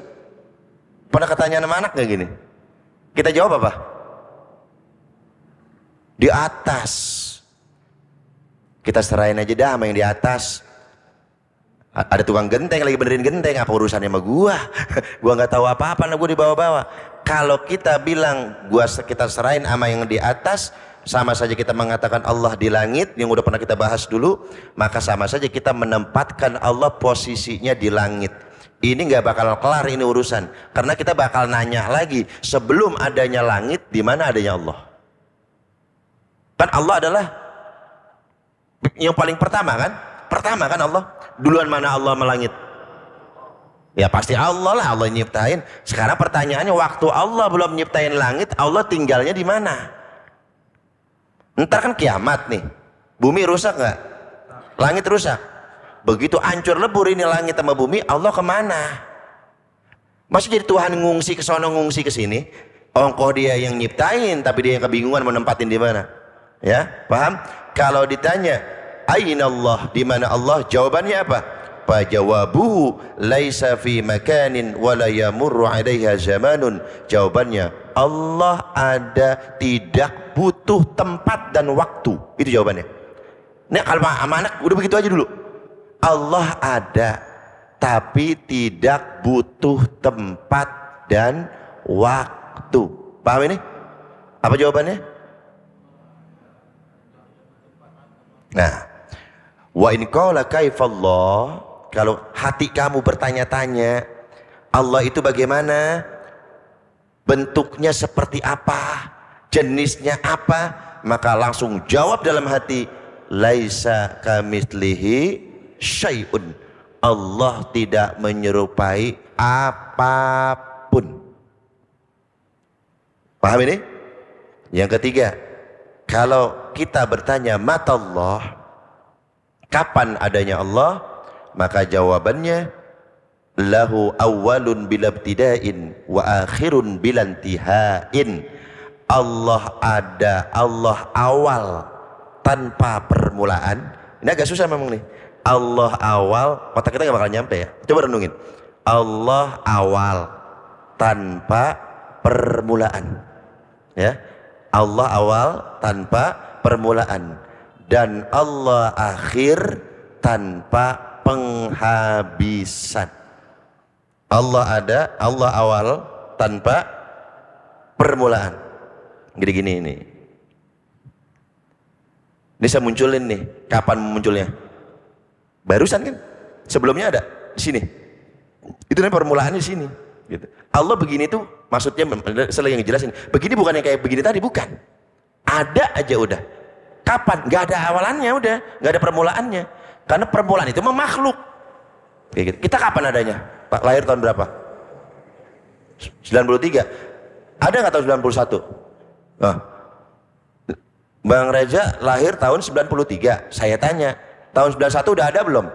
Speaker 1: Pada katanya sama anak nggak gini? Kita jawab apa? Di atas. Kita serahin aja dah sama yang di atas. Ada tukang genteng lagi benerin genteng, apa urusannya sama gua? Gua nggak tahu apa-apa, nah gua dibawa-bawa. Kalau kita bilang kita serahin sama yang di atas, sama saja kita mengatakan Allah di langit, yang udah pernah kita bahas dulu. Maka sama saja kita menempatkan Allah posisinya di langit. Ini nggak bakal kelar ini urusan, karena kita bakal nanya lagi sebelum adanya langit di mana adanya Allah. Kan Allah adalah yang paling pertama kan? Pertama kan Allah. Duluan mana Allah melangit? Ya pasti Allah lah, Allah nyiptain. Sekarang pertanyaannya, waktu Allah belum nyiptain langit, Allah tinggalnya di mana? Ntar kan kiamat nih, bumi rusak nggak? Langit rusak. Begitu hancur lebur ini langit sama bumi, Allah kemana? Masa jadi Tuhan ngungsi ke sono ngungsi ke sini? Ongkoh dia yang nyiptain, tapi dia yang kebingungan mau nempatin di mana? Ya, paham? Kalau ditanya, aina Allah, di mana Allah? Jawabannya apa? Fajawabuhu laisa fi makanin wa la yamurru 'alaiha zamanun. Jawabannya, Allah ada, tidak butuh tempat dan waktu. Itu jawabannya. Nah, kalau sama anak udah begitu aja dulu. Allah ada, tapi tidak butuh tempat dan waktu. Paham ini? Apa jawabannya? Nah, wa in qala kaifallah, kalau hati kamu bertanya-tanya, Allah itu bagaimana? Bentuknya seperti apa? Jenisnya apa? Maka langsung jawab dalam hati, laisa kamitslihi syai'un. Allah tidak menyerupai apapun. Paham ini? Yang ketiga, kalau kita bertanya matallah, kapan adanya Allah? Maka jawabannya, lahu awwalun bilabtida'in wa akhirun bilantihain. Allah ada, Allah awal tanpa permulaan. Ini agak susah memang nih. Allah awal, otak kita gak bakal nyampe ya. Coba renungin. Allah awal tanpa permulaan. Ya, Allah awal tanpa permulaan, dan Allah akhir tanpa penghabisan. Allah ada, Allah awal tanpa permulaan. Gini-gini ini. Ini saya munculin nih. Kapan munculnya? Barusan kan? Sebelumnya ada di sini. Itu namanya permulaannya di sini. Gitu. Allah begini tuh maksudnya, selain yang jelasin. Begini bukan yang kayak begini tadi, bukan. Ada aja udah. Kapan? Gak ada awalannya udah, gak ada permulaannya. Karena permulaan itu makhluk. Kayak gitu. Kita kapan adanya? Pak lahir tahun berapa? 93. Ada nggak tahun 91? Oh. Bang Reza lahir tahun 93. Saya tanya, tahun 91 udah ada belum?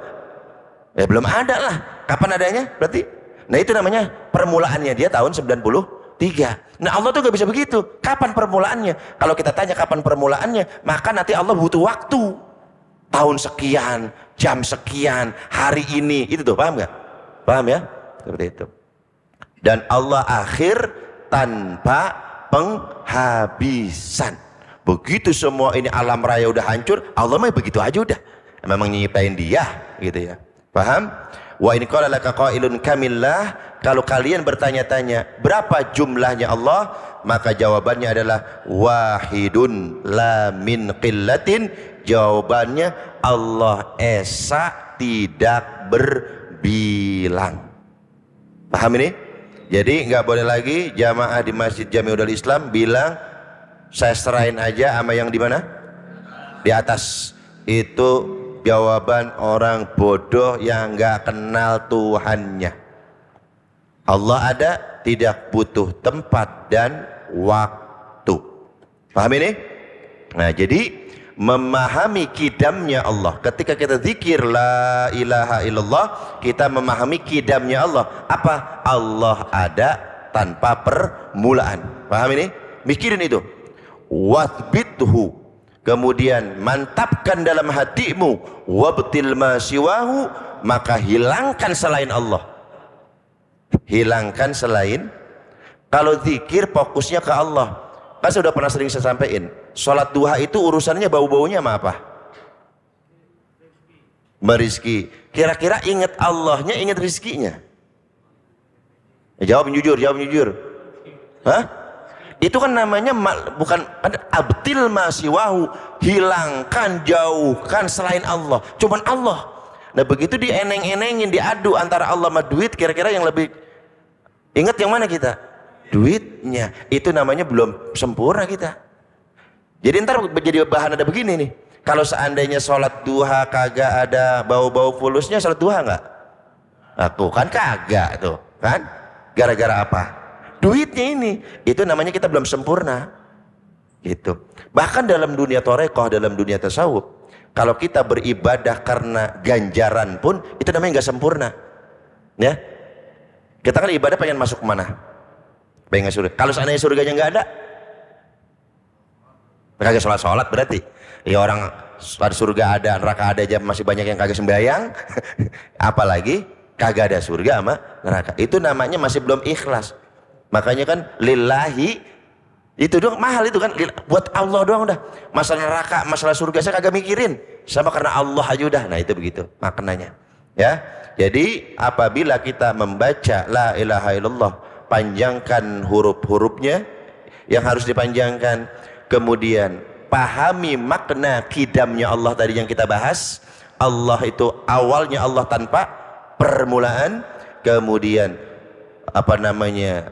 Speaker 1: Ya belum ada lah. Kapan adanya? Berarti, nah itu namanya permulaannya dia tahun 93. Nah Allah tuh gak bisa begitu. Kapan permulaannya? Kalau kita tanya kapan permulaannya, maka nanti Allah butuh waktu. Tahun sekian, jam sekian, hari ini. Itu tuh, paham gak? Paham ya? Seperti itu. Dan Allah akhir tanpa penghabisan. Begitu semua ini alam raya udah hancur, Allah mah begitu aja udah. Memang nyiptain dia gitu ya. Paham? Wa in qala laka qailun kamillah, kalau kalian bertanya-tanya berapa jumlahnya Allah, maka jawabannya adalah wahidun la min qillatin. Jawabannya Allah esa, tidak berbilang. Paham ini? Jadi nggak boleh lagi jamaah di Masjid Jami'ul Islam bilang saya serahin aja sama yang di mana? Di atas. Itu jawaban orang bodoh yang nggak kenal Tuhannya. Allah ada, tidak butuh tempat dan waktu. Paham ini? Nah, jadi memahami kidamnya Allah. Ketika kita zikir la ilaha illallah, kita memahami kidamnya Allah. Apa? Allah ada tanpa permulaan. Paham ini? Mikirin itu. Wathbithu, kemudian mantapkan dalam hatimu, wabtil ma siwahu, maka hilangkan selain Allah. Hilangkan selain. Kalau zikir fokusnya ke Allah. Kan sudah pernah sering saya sampaikan, sholat duha itu urusannya bau-baunya sama apa? Berizki. Kira-kira ingat Allahnya, ingat rizkinya? Jawab jujur, jawab jujur. Hah? Itu kan namanya bukan abtil masiwahu, hilangkan, jauhkan selain Allah. Cuman Allah. Nah begitu dieneng-enengin, diadu antara Allah sama duit, kira-kira yang lebih ingat yang mana kita? Duitnya. Itu namanya belum sempurna kita. Jadi ntar jadi bahan ada begini nih, kalau seandainya sholat duha kagak ada bau-bau fulusnya, sholat duha nggak? Nah, tuh kan kagak tuh kan, gara-gara apa? Duitnya ini. Itu namanya kita belum sempurna gitu. Bahkan dalam dunia torekoh, dalam dunia tasawuf, kalau kita beribadah karena ganjaran pun itu namanya nggak sempurna ya. Kita kan ibadah pengen masuk kemana? Pengen surga. Kalau seandainya surganya nggak ada, kagak sholat berarti ya. Orang surga ada, neraka ada aja masih banyak yang kagak sembahyang apalagi kagak ada surga sama neraka. Itu namanya masih belum ikhlas. Makanya kan lillahi itu doang mahal, itu kan buat Allah doang udah. Masalah neraka, masalah surga saya kagak mikirin, sama karena Allah aja udah. Nah itu begitu maknanya ya. Jadi apabila kita membaca la ilaha illallah, panjangkan huruf-hurufnya yang harus dipanjangkan. Kemudian pahami makna kidamnya Allah tadi yang kita bahas. Allah itu awalnya Allah tanpa permulaan. Kemudian apa namanya,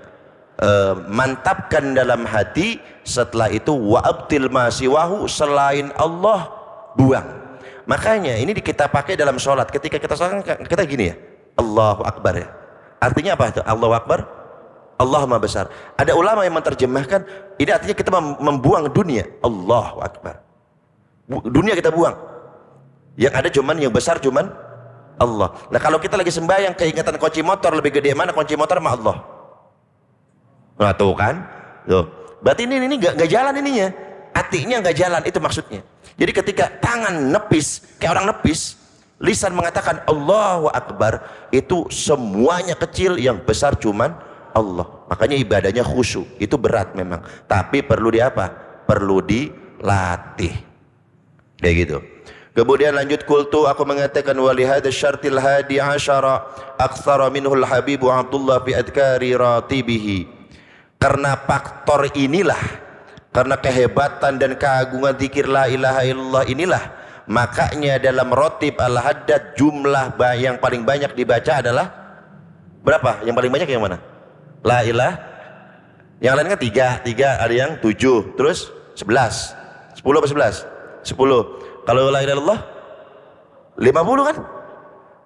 Speaker 1: mantapkan dalam hati. Setelah itu wa'abtil masiwahu, selain Allah buang. Makanya ini kita pakai dalam sholat. Ketika kita sholat kita gini ya, Allahu Akbar ya. Artinya apa itu Allahu Akbar? Allah Maha Besar. Ada ulama yang menerjemahkan ini artinya kita membuang dunia. Allahu Akbar. Dunia kita buang. Yang ada cuman yang besar cuman Allah. Nah kalau kita lagi sembahyang keingatan kunci motor, lebih gede mana kunci motor sama Allah? Nah tuh kan, tuh. Berarti ini nggak jalan ininya. Hatinya nggak jalan, itu maksudnya. Jadi ketika tangan nepis, kayak orang nepis, lisan mengatakan Allahu Akbar, itu semuanya kecil, yang besar cuman Allah. Makanya ibadahnya khusyuk. Itu berat memang, tapi perlu apa? Perlu dilatih. Kayak gitu. Kemudian lanjut, kultu, aku mengatakan, walihada syartil hadi asyara aktsara minhul habibu Abdullah fi adkari ratibihi. Karena faktor inilah, karena kehebatan dan keagungan zikir la ilaha illallah inilah, makanya dalam rotib al-haddad jumlah yang paling banyak dibaca adalah berapa? Yang paling banyak yang mana? La ilah. Yang lain kan tiga, ada yang 7, terus 11, 10 apa 11? 10. Kalau la ilaha illallah 50 kan?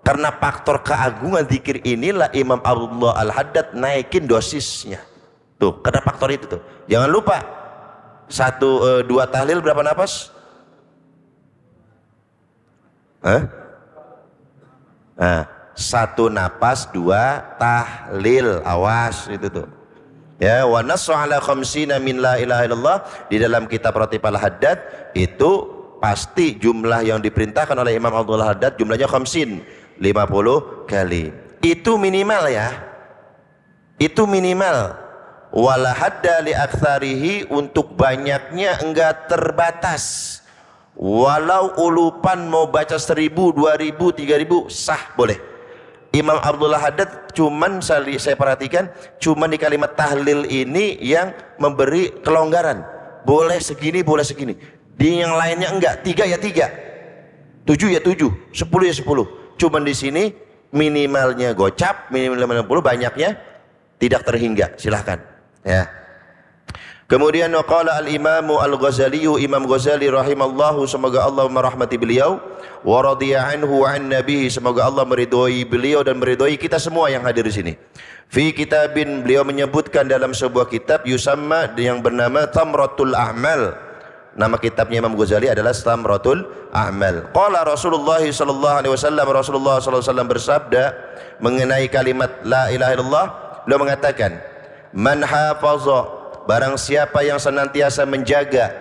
Speaker 1: Karena faktor keagungan zikir inilah Imam Abdullah Al-Haddad naikin dosisnya. Tuh, karena faktor itu tuh. Jangan lupa, 2 tahlil berapa napas? Nah, 1 napas 2 tahlil, awas itu tuh ya. Wa nasu ala khamsina min la ilaha illallah, di dalam kitab Ratib Al-Haddad itu pasti jumlah yang diperintahkan oleh Imam Abdul Haddad jumlahnya khamsin, 50 kali. Itu minimal ya, itu minimal. Wala hadda li aktsarihi, untuk banyaknya enggak terbatas. Walau ulupan mau baca 1000, 2000, 3000 sah, boleh. Imam Abdullah Haddad cuman saya perhatikan cuman di kalimat tahlil ini yang memberi kelonggaran, boleh segini, boleh segini. Di yang lainnya enggak, 3 ya 3, 7 ya 7, 10 ya 10. Cuman di sini minimalnya gocap, minimal 60, banyaknya tidak terhingga. Silahkan ya. Kemudian waqala al-Imam Al-Ghazali, Imam Ghazali rahimallahu, semoga Allah merahmati beliau, wa radhiya anhu wa an nabi, semoga Allah meridhoi beliau dan meridhoi kita semua yang hadir di sini. Fi kitabin, beliau menyebutkan dalam sebuah kitab yusamma, yang bernama Tamratul A'mal. Nama kitabnya Imam Ghazali adalah Tamratul A'mal. Qala Rasulullah sallallahu alaihi wasallam, Rasulullah sallallahu alaihi wasallam bersabda mengenai kalimat la ilaha illallah, beliau mengatakan, man hafaza, barang siapa yang senantiasa menjaga,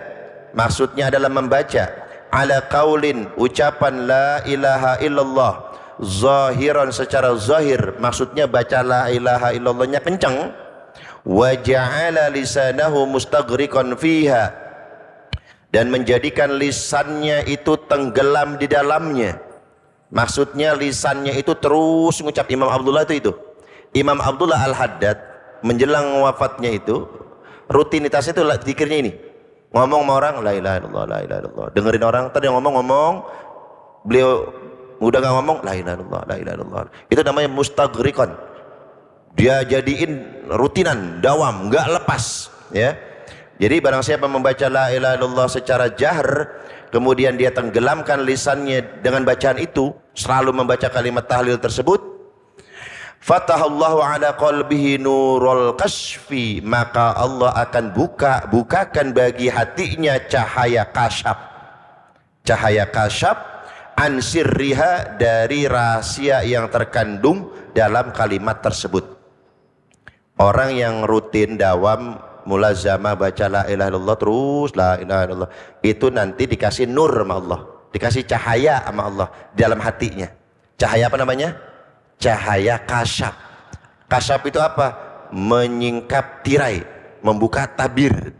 Speaker 1: maksudnya adalah membaca, ala qaulin, ucapan la ilaha illallah, zahiran, secara zahir, maksudnya baca la ilaha illallahnya kencang, wa ja'ala lisanahu mustaghriqan fiha, dan menjadikan lisannya itu tenggelam di dalamnya. Maksudnya lisannya itu terus mengucap. Imam Abdullah itu Imam Abdullah Al-Haddad menjelang wafatnya itu rutinitasnya itu zikirnya ini, ngomong sama orang la ilaha illallah, la ilaha illallah, dengerin orang tadi ngomong, beliau udah nggak ngomong la ilaha illallah, la ilaha illallah. Itu namanya mustaghriqan. Dia jadiin rutinan, dawam, nggak lepas, ya. Jadi barang siapa membaca la ilaha illallah secara jahr, kemudian dia tenggelamkan lisannya dengan bacaan itu, selalu membaca kalimat tahlil tersebut, fatahallahu ala qalbihi nurul kashfi, maka Allah akan bukakan bagi hatinya cahaya kasyaf. Cahaya kasyaf an sirriha, dari rahasia yang terkandung dalam kalimat tersebut. Orang yang rutin dawam mulazamah baca la ilaha illallah terus la ilaha illallah, itu nanti dikasih nur sama Allah, dikasih cahaya sama Allah dalam hatinya. Cahaya apa namanya? Cahaya kasyaf. Kasyaf itu apa? Menyingkap tirai, membuka tabir.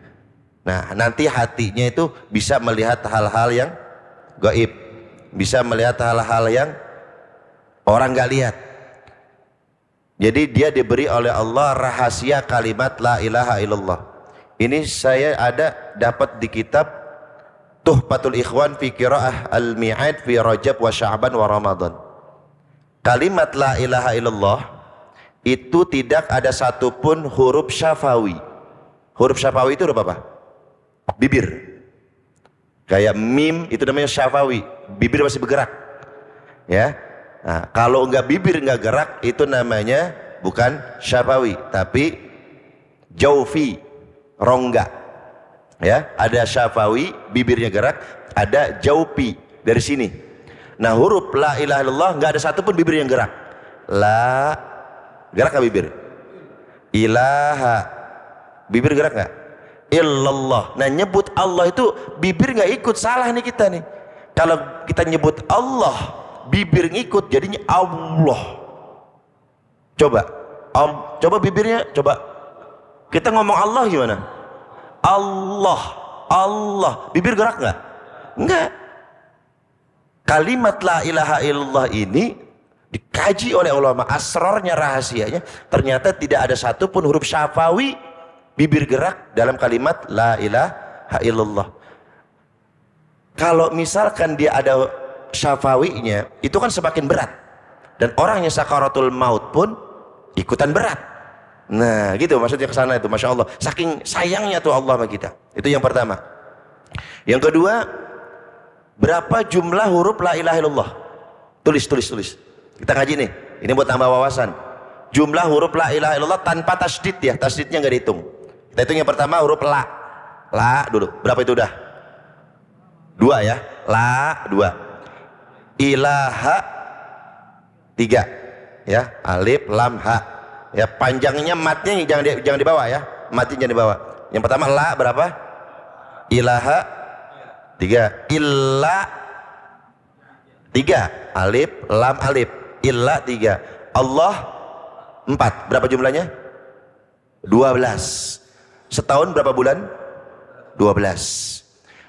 Speaker 1: Nah, nanti hatinya itu bisa melihat hal-hal yang gaib, bisa melihat hal-hal yang orang gak lihat. Jadi dia diberi oleh Allah rahasia kalimat la ilaha illallah. Ini saya dapat di kitab Tuhfatul Ikhwan fi Qiraah Al-Mi'ad fi Rajab wa Sya'ban wa Ramadan. Kalimat la ilaha illallah itu tidak ada satupun huruf syafawi. Huruf syafawi itu huruf apa? Bibir. Kayak mim itu namanya syafawi, bibir masih bergerak, ya. Nah, kalau enggak bibir enggak gerak, itu namanya bukan syafawi, tapi jaufi, rongga. Ya, ada syafawi, bibirnya gerak, ada jaufi dari sini. Nah, huruf la ilaha illallah enggak ada satupun bibir yang gerak. La, gerak enggak bibir? Ilaha, bibir gerak enggak? Illallah. Nah, nyebut Allah itu bibir enggak ikut, salah nih kita nih. Kalau kita nyebut Allah bibir ngikut, jadinya Allah. Coba bibirnya, coba kita ngomong Allah gimana? Allah, Allah, bibir gerak nggak? Nggak. Kalimat la ilaha illallah ini dikaji oleh ulama, asrornya, rahasianya, ternyata tidak ada satupun huruf syafawi bibir gerak dalam kalimat la ilaha illallah. Kalau misalkan dia ada syafawinya, itu kan semakin berat, dan orang yang sakaratul maut pun ikutan berat. Nah gitu maksudnya kesana itu, Masya Allah, saking sayangnya tuh Allah sama kita. Itu yang pertama. Yang kedua, berapa jumlah huruf la ilaha illallah? Tulis. Kita ngaji nih, ini buat tambah wawasan. Jumlah huruf la ilaha illallah tanpa tasdid, ya, tasdidnya nggak dihitung. Kita hitung yang pertama huruf la dulu. Berapa itu udah? 2 ya, la 2. Ilaha 3, ya, alif lam ha, ya, panjangnya matnya jangan dibawa, ya, matnya jangan dibawa. Yang pertama la berapa? Ilaha 3, illa 3, alif lam alif, illa 3, Allah 4. Berapa jumlahnya? 12. Setahun berapa bulan? 12.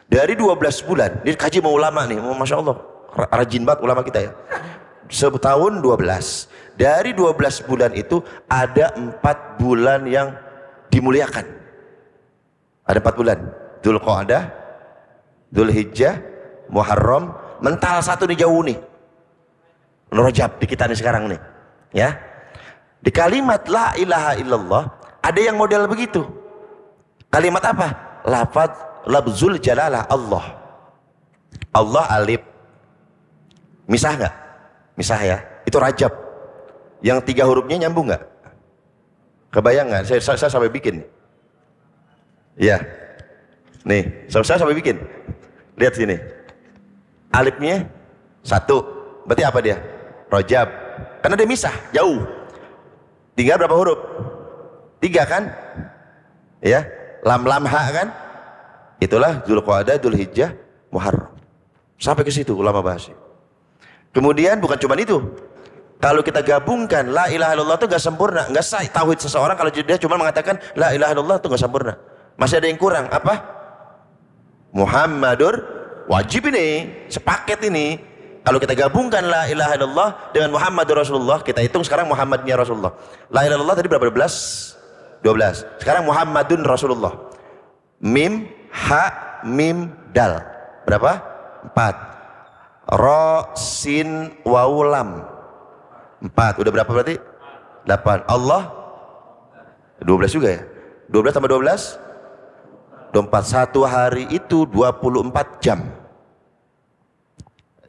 Speaker 1: Dari 12 bulan, ini kaji mau ulama nih, Masya Allah, rajin banget ulama kita, ya. Setahun 12. Dari 12 bulan itu ada 4 bulan yang dimuliakan. Ada 4 bulan. Dzulqa'dah, Dzulhijjah, Muharram, mental satu nih jauh nih. Rajab di kita nih sekarang nih, ya. Di kalimat la ilaha illallah ada yang model begitu. Kalimat apa? Lafzul jalalah Allah. Allah alif. Misah nggak? Misah, ya. Itu Rajab. Yang 3 hurufnya nyambung nggak? Kebayang nggak? Saya sampai bikin. Ya. Nih, saya sampai bikin. Lihat sini. Alifnya 1. Berarti apa dia? Rajab. Karena dia misah, jauh. Tinggal berapa huruf? 3 kan? Ya. Lam ha kan? Itulah Dzulqa'dah, Dzulhijjah, Muharram. Sampai ke situ ulama bahas. Kemudian bukan cuma itu. Kalau kita gabungkan la ilaha illallah itu gak sempurna, gak sah tauhid seseorang kalau dia cuma mengatakan la ilaha illallah itu gak sempurna. Masih ada yang kurang. Apa? Muhammadur, wajib ini, sepaket ini. Kalau kita gabungkan la ilaha illallah dengan Muhammadur Rasulullah, kita hitung sekarang Muhammadnya Rasulullah. La ilaha illallah tadi berapa? 12. Sekarang Muhammadun Rasulullah. Mim, ha, mim, dal. Berapa? 4. Ro, sin, waw, lam. 4. Udah berapa berarti? 8. Allah 12 juga ya? 12 tambah 12? 24. Satu hari itu 24 jam.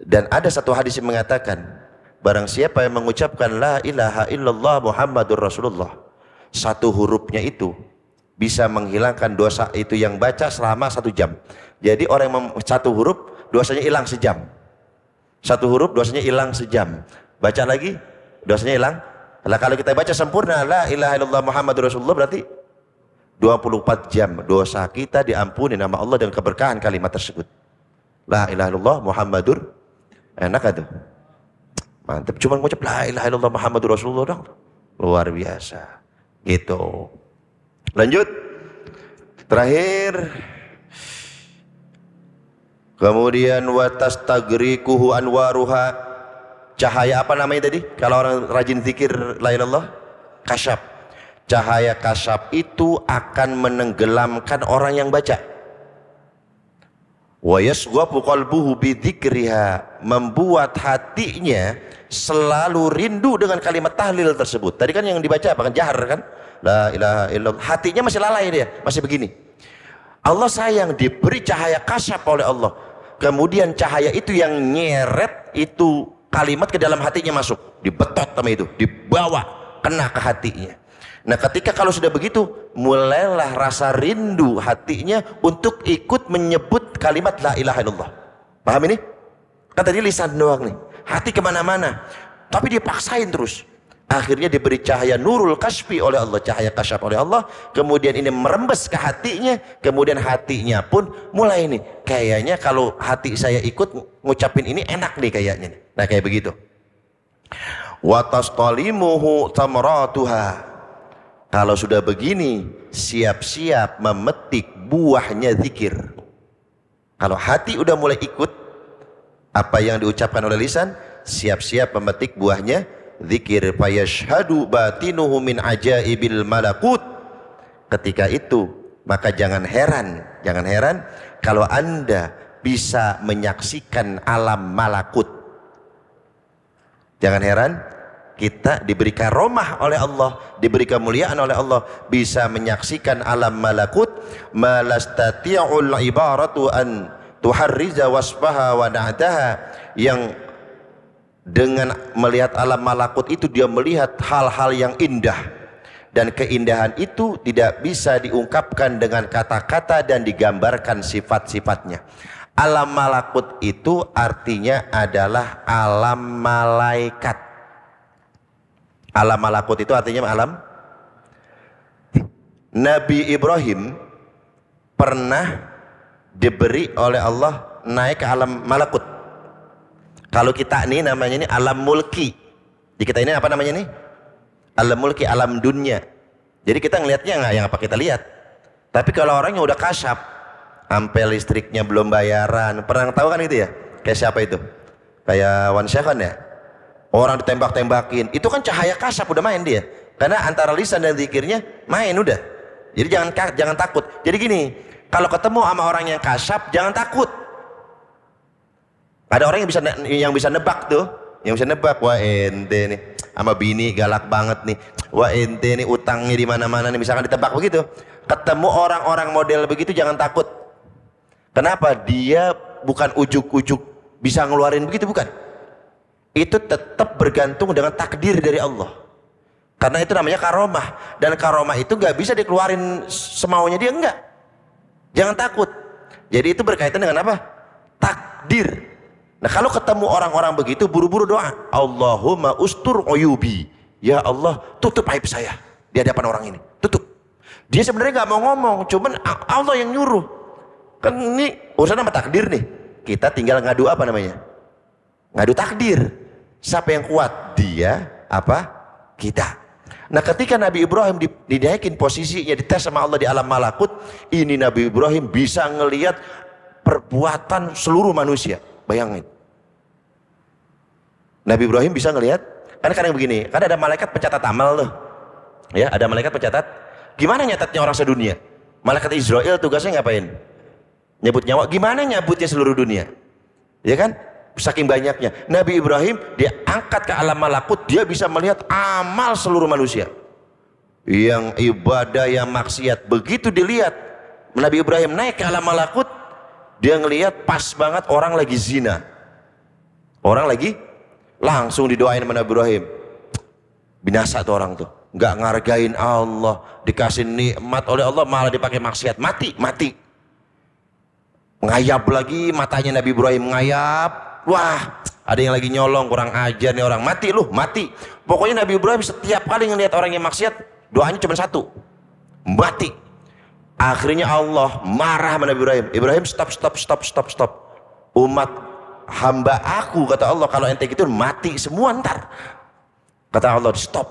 Speaker 1: Dan ada satu hadis yang mengatakan, barang siapa yang mengucapkan la ilaha illallah Muhammadur Rasulullah, satu hurufnya itu bisa menghilangkan dosa itu yang baca selama 1 jam. Jadi orang yang satu huruf dosanya hilang sejam. Satu huruf dosanya hilang sejam. Baca lagi dosanya hilang. Nah, kalau kita baca sempurna la ilaha illallah Muhammadur Rasulullah berarti 24 jam dosa kita diampuni nama Allah dengan keberkahan kalimat tersebut. La ilaha illallah Muhammadur, enak aduh. Mantap, cuma ngucap la ilaha illallah Muhammadur Rasulullah dong. Luar biasa. Gitu. Lanjut. Terakhir. Kemudian watastagriquhu anwaruha. Cahaya apa namanya tadi? Kalau orang rajin zikir la ilallah, kasyaf. Cahaya kasyaf itu akan menenggelamkan orang yang baca. Wa yasghabu qalbuhu bidzikriha, membuat hatinya selalu rindu dengan kalimat tahlil tersebut. Tadi kan yang dibaca apa kan jahar kan? La ilaha illallah. Hatinya masih lalai dia, masih begini. Allah sayang diberi cahaya kasyaf oleh Allah. Kemudian cahaya itu yang nyeret itu kalimat ke dalam hatinya masuk, dibetot sama itu, dibawa kena ke hatinya. Nah, ketika kalau sudah begitu, mulailah rasa rindu hatinya untuk ikut menyebut kalimat la ilaha illallah. Paham ini? Kan tadi lisan doang nih, hati kemana-mana, tapi dia paksain terus. Akhirnya diberi cahaya nurul kasfi oleh Allah, cahaya kasyaf oleh Allah. Kemudian ini merembes ke hatinya. Kemudian hatinya pun mulai nih, kayaknya kalau hati saya ikut ngucapin ini enak nih kayaknya. Nah kayak begitu. Watastalimuhu tamratuha. Kalau sudah begini, siap-siap memetik buahnya zikir. Kalau hati udah mulai ikut apa yang diucapkan oleh lisan, siap-siap memetik buahnya zikir. Fayashhadu batinuhu min ajaibil malakut. Ketika itu maka jangan heran kalau Anda bisa menyaksikan alam malakut. Jangan heran, kita diberi karomah oleh Allah, diberi kemuliaan oleh Allah, bisa menyaksikan alam malakut. Malastati'ul ibaratu an tuharriza wasfaha wa na'daha, yang dengan melihat alam malakut itu dia melihat hal-hal yang indah, dan keindahan itu tidak bisa diungkapkan dengan kata-kata dan digambarkan sifat-sifatnya. Alam malakut itu artinya adalah alam malaikat. Alam malakut itu artinya alam. Nabi Ibrahim pernah diberi oleh Allah naik ke alam malakut. Kalau kita ini namanya ini alam mulki. Di kita ini apa namanya nih? Alam mulki, alam dunia. Jadi kita ngelihatnya nggak yang apa kita lihat. Tapi kalau orang yang udah kasyaf, sampai listriknya belum bayaran, pernah tahu kan itu ya? Kayak siapa itu? Kayak Wan Syah kan ya? Orang ditembak-tembakin, itu kan cahaya kasyaf udah main dia. Karena antara lisan dan zikirnya main udah. Jadi jangan takut. Jadi gini, kalau ketemu sama orang yang kasyaf, jangan takut. Ada orang yang bisa nebak tuh, yang bisa nebak, wah ente nih sama bini galak banget nih, wah ente nih utangnya di mana-mana nih, misalkan ditebak begitu. Ketemu orang-orang model begitu jangan takut. Kenapa? Dia bukan ujuk-ujuk bisa ngeluarin begitu, bukan. Itu tetap bergantung dengan takdir dari Allah. Karena itu namanya karomah, dan karomah itu nggak bisa dikeluarin semaunya dia, enggak. Jangan takut. Jadi itu berkaitan dengan apa? Takdir. Nah kalau ketemu orang-orang begitu, buru-buru doa, Allahumma ustur uyubi, ya Allah tutup aib saya di hadapan orang ini, tutup. Dia sebenarnya nggak mau ngomong, cuman Allah yang nyuruh. Kan ini urusan sama takdir nih. Kita tinggal ngadu apa namanya? Ngadu takdir. Siapa yang kuat? Dia apa? Kita. Nah ketika Nabi Ibrahim dinaikin posisinya, dites sama Allah di alam malakut, ini Nabi Ibrahim bisa ngelihat perbuatan seluruh manusia. Bayangin, Nabi Ibrahim bisa ngelihat. Kan kadang begini, kan ada malaikat pencatat amal tuh, ya ada malaikat pencatat. Gimana nyatatnya orang sedunia? Malaikat Israel tugasnya ngapain? Nyebut nyawa. Gimana nyebutnya seluruh dunia? Ya kan? saking banyaknya. Nabi Ibrahim dia angkat ke alam malakut, dia bisa melihat amal seluruh manusia. Yang ibadah, yang maksiat. Begitu dilihat Nabi Ibrahim naik ke alam malakut, dia ngelihat pas banget orang lagi zina. Orang lagi, langsung didoain sama Nabi Ibrahim. Binasa tuh orang tuh, nggak ngargain Allah, dikasih nikmat oleh Allah malah dipakai maksiat, mati. Ngayap lagi matanya Nabi Ibrahim, ngayap. Wah, ada yang lagi nyolong, kurang ajar nih orang, mati. Pokoknya Nabi Ibrahim setiap kali ngelihat orang yang maksiat, doanya cuma satu, mati. Akhirnya Allah marah sama Nabi Ibrahim. Ibrahim, stop. Umat hamba aku, kata Allah, kalau ente gitu mati semua ntar. Kata Allah, stop.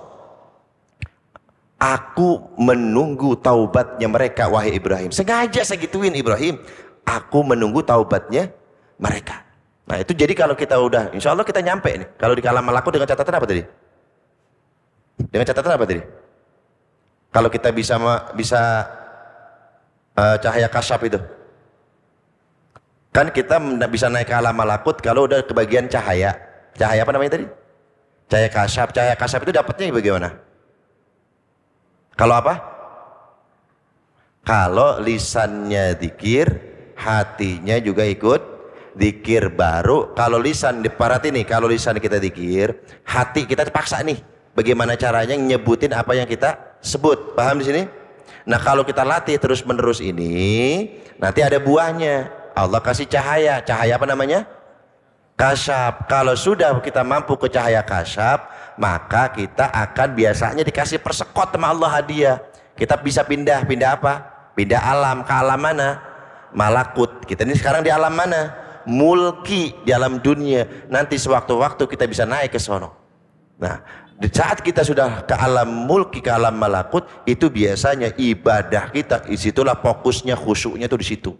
Speaker 1: Aku menunggu taubatnya mereka, wahai Ibrahim. Sengaja saya gituin Ibrahim. Aku menunggu taubatnya mereka. Nah itu jadi kalau kita udah, insya Allah kita nyampe nih. Kalau di kalam malakut dengan catatan apa tadi? Dengan catatan apa tadi? Kalau kita bisa cahaya kasyaf itu. Kan kita bisa naik ke alam malakut kalau udah kebagian cahaya. Cahaya apa namanya tadi? Cahaya kasyaf. Cahaya kasyaf itu dapatnya bagaimana? Kalau apa? Kalau lisannya zikir, hatinya juga ikut zikir. Baru kalau lisan diparati nih, kalau lisan kita zikir, hati kita terpaksa nih. Bagaimana caranya nyebutin apa yang kita sebut? Paham di sini? Nah kalau kita latih terus menerus ini, nanti ada buahnya. Allah kasih cahaya. Cahaya apa namanya? Kasyaf. Kalau sudah kita mampu ke cahaya kasyaf, maka kita akan biasanya dikasih persekot sama Allah hadiah. Kita bisa pindah apa? Pindah alam. Ke alam mana? Malakut. Kita ini sekarang di alam mana? Mulki, di alam dunia. Nanti sewaktu-waktu kita bisa naik ke sono. Nah, di saat kita sudah ke alam mulki, ke alam malakut, itu biasanya ibadah kita, disitulah fokusnya, khusyuknya tuh di situ.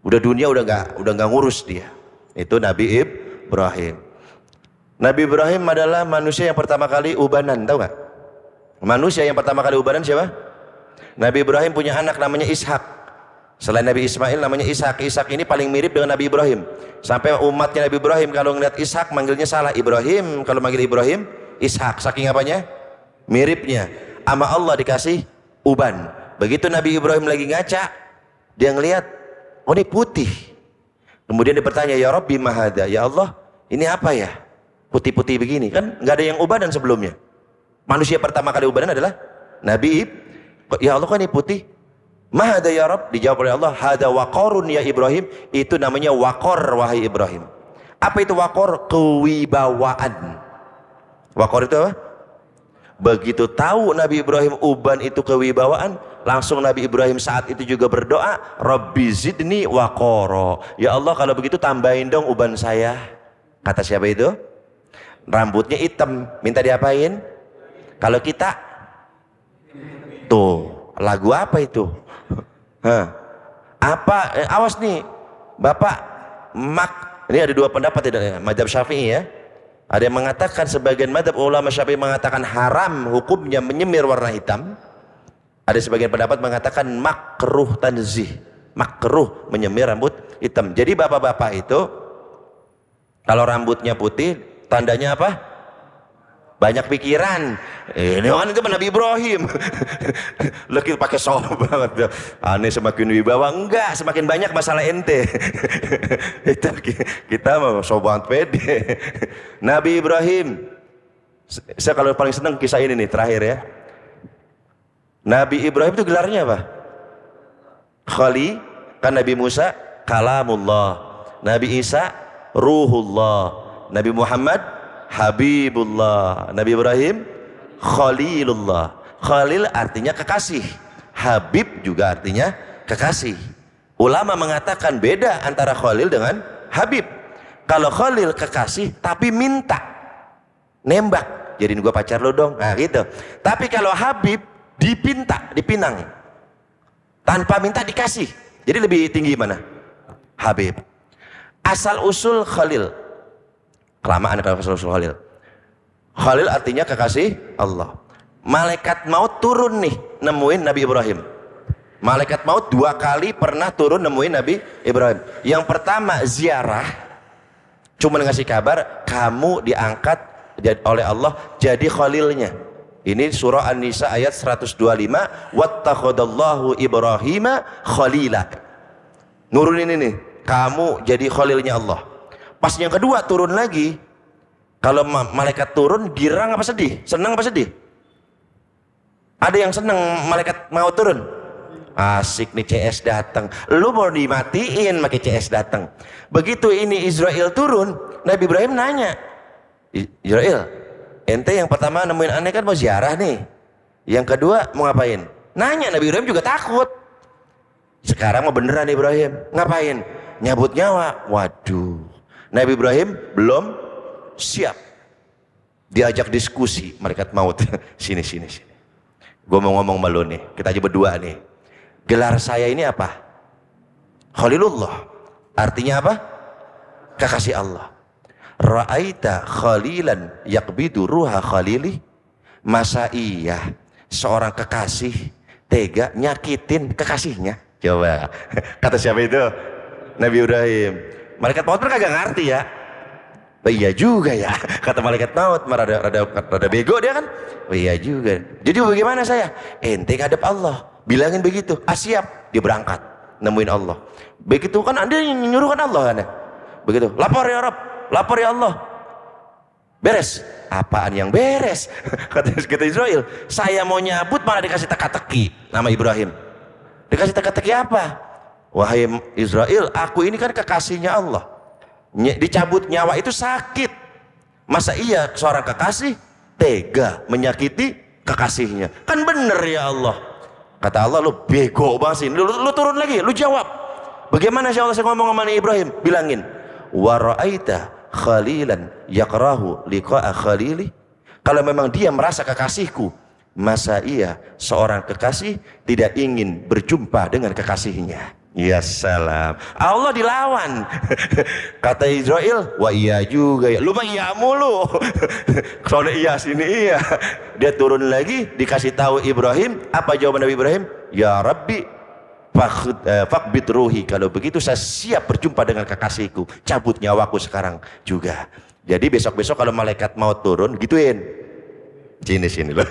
Speaker 1: Udah dunia udah nggak ngurus dia. Itu Nabi Ibrahim. Nabi Ibrahim adalah manusia yang pertama kali ubanan, tahu nggak? Manusia yang pertama kali ubanan siapa? Nabi Ibrahim punya anak namanya Ishak. Selain Nabi Ismail namanya Ishak. Ishak ini paling mirip dengan Nabi Ibrahim. Sampai umatnya Nabi Ibrahim kalau ngeliat Ishak manggilnya salah. Ibrahim, kalau manggil Ibrahim Ishak. Saking apanya? Miripnya. Ama Allah dikasih uban. Begitu Nabi Ibrahim lagi ngaca, dia ngelihat, oh ini putih. Kemudian dia bertanya, ya Rabbi mahada, ya Allah ini apa ya? Putih-putih begini, kan nggak ada yang ubanan sebelumnya. Manusia pertama kali ubanan adalah Nabi Ibrahim. Ya Allah kok ini putih? Mahada ya Rabb, dijawab oleh Allah, hada waqarun ya Ibrahim, itu namanya waqar wahai Ibrahim. Apa itu waqar? Kewibawaan. Waqar itu apa? Begitu tahu Nabi Ibrahim uban itu kewibawaan, langsung Nabi Ibrahim saat itu juga berdoa, Rabbi zidni waqara. Ya Allah kalau begitu tambahin dong uban saya. Kata siapa itu? Rambutnya hitam, minta diapain? Kalau kita tuh, lagu apa itu? Awas nih Bapak ini ada dua pendapat tidak? Madzhab Syafi'i ya. Ada yang mengatakan, sebagian madzhab ulama Syafi'i mengatakan haram hukumnya menyemir warna hitam. Ada sebagian pendapat mengatakan makruh tanzih, makruh menyemir rambut hitam. Jadi bapak-bapak itu kalau rambutnya putih tandanya apa? Banyak pikiran. Ini kan itu Nabi Ibrahim. Lagi pakai sob banget. Aneh semakin wibawa, enggak, semakin banyak masalah ente. Kita mau sobat pede. Nabi Ibrahim. Saya kalau paling senang kisah ini nih terakhir ya. Nabi Ibrahim itu gelarnya apa? Khalil, kan Nabi Musa kalamullah, Nabi Isa ruhullah, Nabi Muhammad Habibullah, Nabi Ibrahim Khalilullah. Khalil artinya kekasih, Habib juga artinya kekasih. Ulama mengatakan beda antara Khalil dengan Habib. Kalau Khalil kekasih tapi minta, nembak, jadiin gua pacar lo dong, nah gitu. Tapi kalau Habib dipinang, tanpa minta dikasih. Jadi lebih tinggi mana? Habib. Asal usul Khalil, kelamaan kalau asal usul Khalil. Khalil artinya kekasih Allah. Malaikat maut turun nih nemuin Nabi Ibrahim. Malaikat maut 2 kali pernah turun nemuin Nabi Ibrahim. Yang pertama ziarah, Cuma ngasih kabar kamu diangkat oleh Allah jadi khalilnya. Ini surah An-Nisa ayat 125, wattakhadallahu Ibrahima khalila. Nurunin ini, kamu jadi khalilnya Allah. Pas yang kedua turun lagi, kalau malaikat turun girang apa sedih? Senang apa sedih? Ada yang senang malaikat mau turun? Asik nih CS datang. Lu mau dimatiin pakai CS datang. Begitu ini Israel turun, Nabi Ibrahim nanya, Israel, ente yang pertama nemuin aneh kan mau ziarah nih. Yang kedua mau ngapain? Nanya, Nabi Ibrahim juga takut. Sekarang mau beneran Ibrahim. Ngapain? Nyabut nyawa. Waduh. Nabi Ibrahim belum siap. Diajak diskusi malaikat maut. Sini. Gue mau ngomong sama lu nih. Kita aja berdua nih. Gelar saya ini apa? Khalilullah. Artinya apa? Kekasih Allah. Ra'aita khalilan yakbidu ruha khalili. Masa iya seorang kekasih tega nyakitin kekasihnya? Coba, kata siapa itu? Nabi Ibrahim. Malaikat maut kan kagak ngerti ya. Oh, iya juga ya, kata malaikat maut. Rada bego dia kan. Oh iya juga. Jadi bagaimana saya? Ente ngadep Allah, bilangin begitu. Siap, dia berangkat nemuin Allah. Begitu kan anda yang nyuruh kan Allah kan? Begitu, lapor ya Rabb, lapor ya Allah. Beres. Apaan yang beres? Kata Israel, saya mau nyabut malah dikasih teka-teki nama Ibrahim. Dikasih teka-teki apa? Wahai Israel, aku ini kan kekasihnya Allah. Dicabut nyawa itu sakit. Masa iya seorang kekasih tega menyakiti kekasihnya? Kan bener ya Allah. Kata Allah, lu bego banget sih. Lu turun lagi, lu jawab. Bagaimana sih Allah saya ngomong sama Ibrahim? Bilangin, wa ra'aita khalilan yakrahu liqa'a khalili. Kalau memang dia merasa kekasihku, masa iya seorang kekasih tidak ingin berjumpa dengan kekasihnya? Ya salam, Allah dilawan. Kata Israel, wah iya juga ya. Lu mah iya mulu. Soalnya iya sini iya. Dia turun lagi, dikasih tahu Ibrahim. Apa jawaban Nabi Ibrahim? Ya Rabbi fakbit ruhi. Kalau begitu saya siap berjumpa dengan kekasihku. Cabut nyawaku sekarang juga. Jadi besok-besok kalau malaikat mau turun, gituin. Sini loh.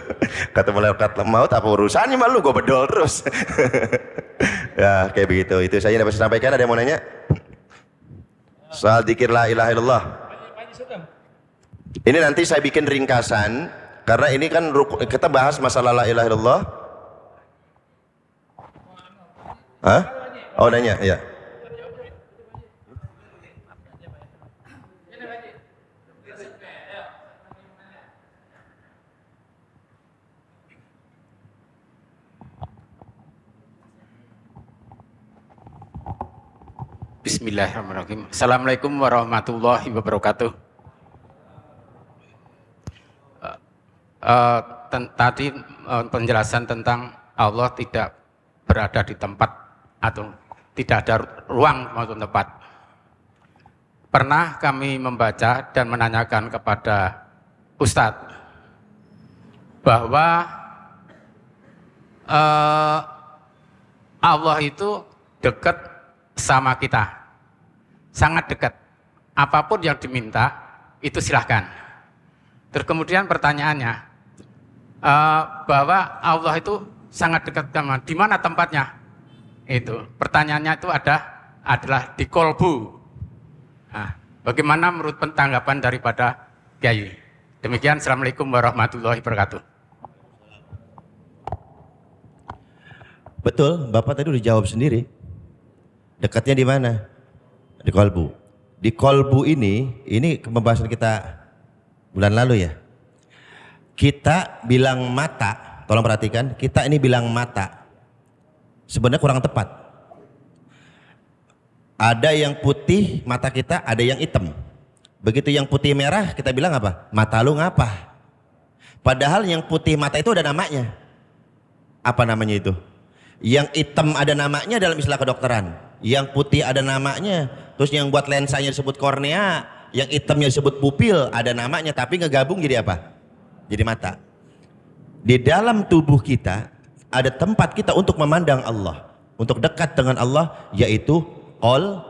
Speaker 1: Kata malaikat maut, apa urusannya malu, gue bedol terus. Ya kayak begitu. Itu saya dapat sampaikan. Ada yang mau nanya? Soal dzikir la ilaha illallah. Ini nanti saya bikin ringkasan, karena ini kan kita bahas masalah la ilaha illallah. Hah? Oh nanya, ya.
Speaker 2: Bismillahirrahmanirrahim. Assalamualaikum warahmatullahi wabarakatuh. Tadi penjelasan tentang Allah tidak berada di tempat atau tidak ada ruang maupun tempat. Pernah kami membaca dan menanyakan kepada Ustadz bahwa Allah itu dekat sama kita, sangat dekat. Apapun yang diminta itu silahkan. Terus kemudian pertanyaannya, bahwa Allah itu sangat dekat sama, di mana tempatnya? Itu pertanyaannya itu adalah di kolbu. Nah, bagaimana menurut tanggapan daripada Kiai? Demikian, assalamualaikum warahmatullahi wabarakatuh.
Speaker 1: Betul, Bapak tadi udah jawab sendiri. Dekatnya di mana? Di kolbu. Di kolbu ini pembahasan kita bulan lalu ya. Kita bilang mata, tolong perhatikan, kita ini bilang mata. Sebenarnya kurang tepat. Ada yang putih mata kita, ada yang hitam. Begitu yang putih merah kita bilang apa? Mata lu ngapa? Padahal yang putih mata itu ada namanya. Apa namanya itu? Yang hitam ada namanya dalam istilah kedokteran. Yang putih ada namanya, terus yang buat lensanya disebut kornea, yang hitamnya disebut pupil, ada namanya, tapi ngegabung jadi apa? Jadi mata. Di dalam tubuh kita ada tempat kita untuk memandang Allah, untuk dekat dengan Allah, yaitu kol.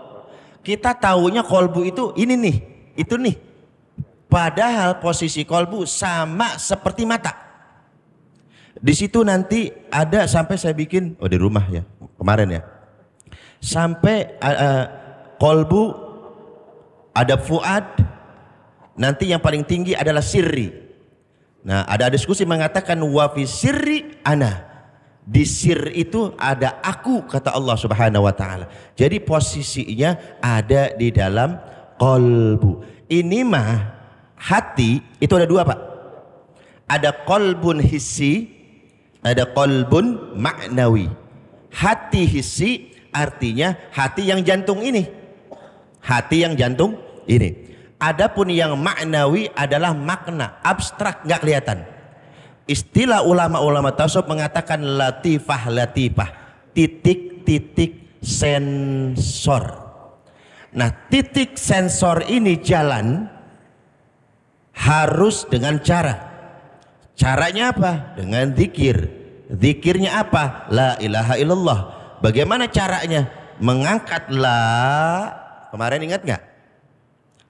Speaker 1: Kita taunya kolbu itu ini nih,
Speaker 3: itu nih. Padahal posisi kolbu sama seperti mata. Di situ nanti ada sampai saya bikin di rumah ya kemarin ya. Sampai kolbu ada fuad, nanti yang paling tinggi adalah sirri. Nah, ada diskusi mengatakan wa fi sirri ana. Di sir itu ada aku, kata Allah Subhanahu wa taala. Jadi posisinya ada di dalam kolbu. Ini mah hati itu ada dua, Pak. Ada kolbun hissi, ada kolbun maknawi. Hati hissi artinya hati yang jantung ini. Hati yang jantung ini. Adapun yang maknawi adalah makna, abstrak, nggak kelihatan. Istilah ulama-ulama tasawuf mengatakan latifah, titik-titik sensor. Nah, titik sensor ini jalan harus dengan cara. Caranya apa? Dengan zikir. Zikirnya apa? La ilaha illallah. Bagaimana caranya? Mengangkat la. Kemarin ingat nggak?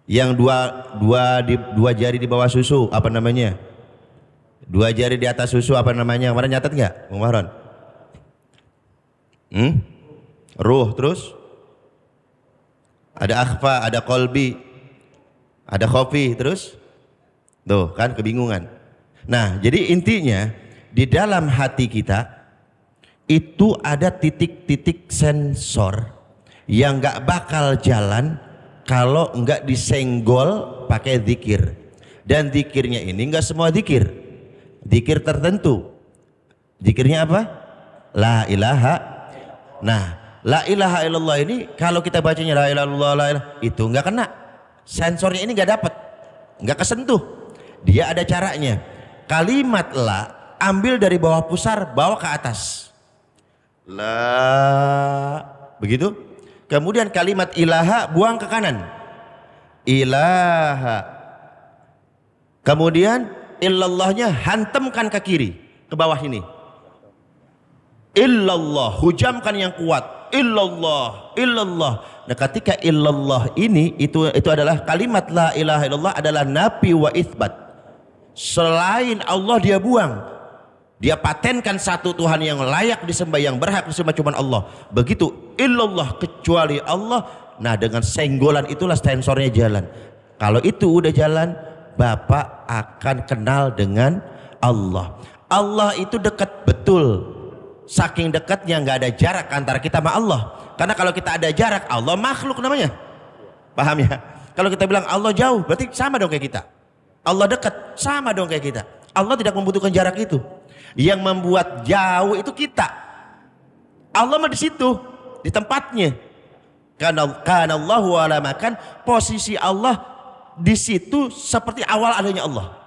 Speaker 3: Yang dua jari di bawah susu, apa namanya? Dua jari di atas susu, apa namanya? Kemarin nyatet nggak, Bung Mahron? Ruh, terus? Ada akhfa, ada kolbi, ada khofi, terus? Tuh kan kebingungan. Nah, jadi intinya di dalam hati kita itu ada titik-titik sensor yang nggak bakal jalan kalau nggak disenggol pakai zikir. Dan zikirnya ini nggak semua zikir, zikir tertentu. Zikirnya apa? La ilaha. Nah, la ilaha illallah ini kalau kita bacanya la ilaha illallah, la ilaha, itu nggak kena. Sensornya ini nggak dapat, nggak kesentuh. Dia ada caranya. Kalimat la ambil dari bawah pusar, bawa ke atas. La, begitu. Kemudian kalimat ilaha buang ke kanan. Ilaha. Kemudian illallahnya hantamkan ke kiri, ke bawah ini. Illallah, hujamkan yang kuat. Illallah, illallah. Nah, ketika illallah ini itu adalah kalimat la ilaha illallah adalah nafi wa itsbat. Selain Allah dia buang. Dia patenkan satu Tuhan yang layak disembah, yang berhak disembah cuma Allah. Begitu illallah, kecuali Allah. Nah, dengan senggolan itulah sensornya jalan. Kalau itu udah jalan, Bapak akan kenal dengan Allah. Allah itu dekat betul. Saking dekatnya nggak ada jarak antara kita sama Allah. Karena kalau kita ada jarak, Allah makhluk namanya. Paham ya? Kalau kita bilang Allah jauh, berarti sama dong kayak kita. Allah dekat, sama dong kayak kita. Allah tidak membutuhkan jarak itu. Yang membuat jauh itu kita. Allah mah di situ, di tempatnya. Karena Allahu ala makan, posisi Allah di situ seperti awal adanya Allah.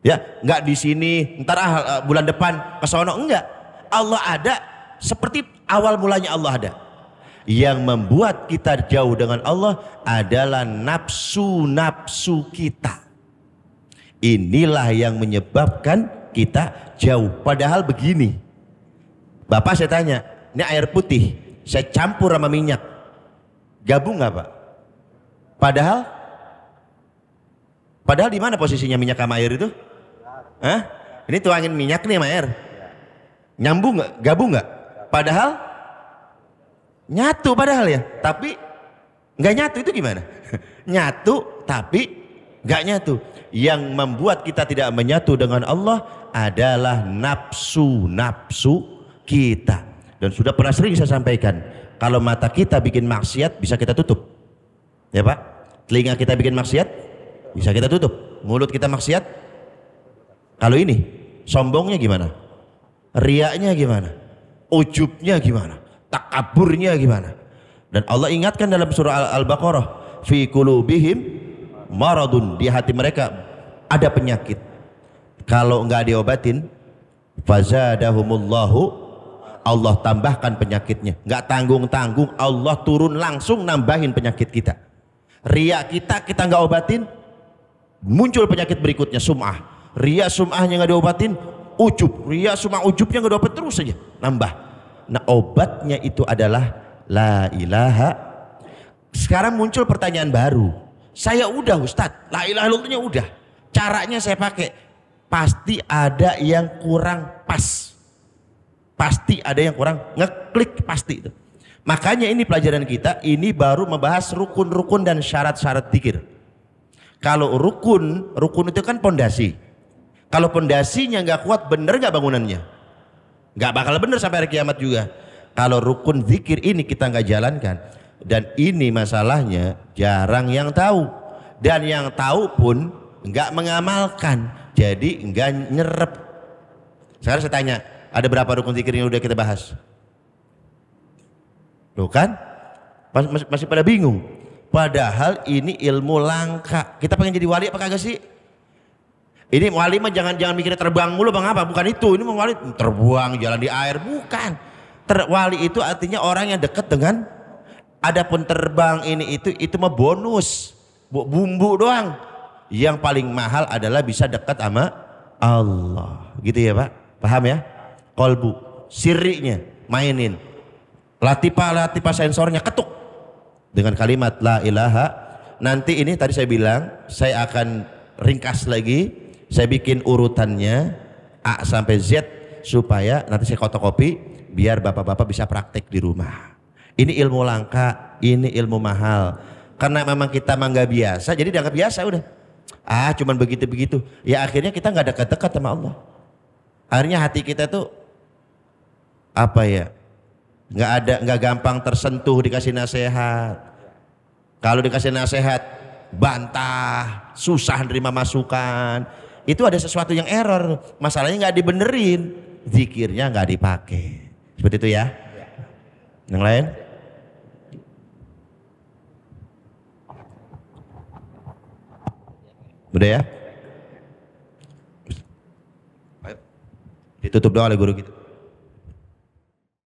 Speaker 3: Ya, nggak di sini, ntar bulan depan ke sono, enggak. Allah ada seperti awal mulanya Allah ada. Yang membuat kita jauh dengan Allah adalah nafsu-nafsu kita. Inilah yang menyebabkan kita jauh. Padahal begini, Bapak saya tanya, ini air putih saya campur sama minyak, gabung nggak Pak? Padahal di mana posisinya minyak sama air itu? Hah? Ini tuangin minyak nih sama air, nyambung nggak? Gabung nggak? Padahal nyatu padahal ya, tapi nggak nyatu. Itu gimana? Nyatu tapi nggak nyatu. Yang membuat kita tidak menyatu dengan Allah adalah nafsu-nafsu kita. Dan sudah pernah sering saya sampaikan, kalau mata kita bikin maksiat bisa kita tutup, ya Pak. Telinga kita bikin maksiat bisa kita tutup. Mulut kita maksiat. Kalau ini sombongnya gimana? Riaknya gimana? Ujubnya gimana? Takaburnya gimana? Dan Allah ingatkan dalam surah Al-Baqarah, fi qulubihim maradun, di hati mereka ada penyakit. Kalau enggak diobatin, fazadahumullahu, Allah tambahkan penyakitnya. Enggak tanggung-tanggung, Allah turun langsung nambahin penyakit kita. Riya kita enggak obatin, muncul penyakit berikutnya, sum'ah. Riya sum'ahnya enggak diobatin, ujub. Riya sum'ah ujubnya enggak diobatin, terus saja nambah. Nah, obatnya itu adalah la ilaha. Sekarang muncul pertanyaan baru. Saya udah Ustadz, la ilaha illallahnya udah. Caranya saya pakai. Pasti ada yang kurang pas. Pasti ada yang kurang ngeklik pasti itu. Makanya ini pelajaran kita ini baru membahas rukun-rukun dan syarat-syarat zikir. Kalau rukun itu kan pondasi. Kalau pondasinya nggak kuat, bener nggak bangunannya? Nggak bakal bener sampai hari kiamat juga. Kalau rukun zikir ini kita nggak jalankan, dan ini masalahnya jarang yang tahu, dan yang tahu pun nggak mengamalkan, jadi nggak nyerep. Sekarang saya tanya, ada berapa rukun zikir yang udah kita bahas? Loh kan? Masih pada bingung. Padahal ini ilmu langka. Kita pengen jadi wali apa kagak sih? Ini wali mah jangan mikirnya terbang mulu bang, apa? Bukan itu. Ini mau wali terbang jalan di air, bukan. Wali itu artinya orang yang dekat dengan. Adapun terbang ini itu mah bonus, bumbu doang. Yang paling mahal adalah bisa dekat sama Allah. Gitu ya Pak? Paham ya? Kolbu, sirrinya mainin. Latifah sensornya ketuk dengan kalimat la ilaha. Nanti ini tadi saya bilang saya akan ringkas lagi. Saya bikin urutannya A sampai Z supaya nanti saya fotokopi biar bapak-bapak bisa praktek di rumah. Ini ilmu langka, ini ilmu mahal. Karena memang kita mah nggak biasa, jadi dianggap biasa udah. Cuman begitu-begitu. Ya akhirnya kita nggak dekat-dekat sama Allah. Akhirnya hati kita tuh apa ya? Nggak gampang tersentuh dikasih nasihat. Kalau dikasih nasihat bantah, susah nerima masukan. Itu ada sesuatu yang error, masalahnya nggak dibenerin, zikirnya nggak dipakai. Seperti itu ya. Yang lain? Udah ya? Ayo. Ditutup doa oleh guru kita.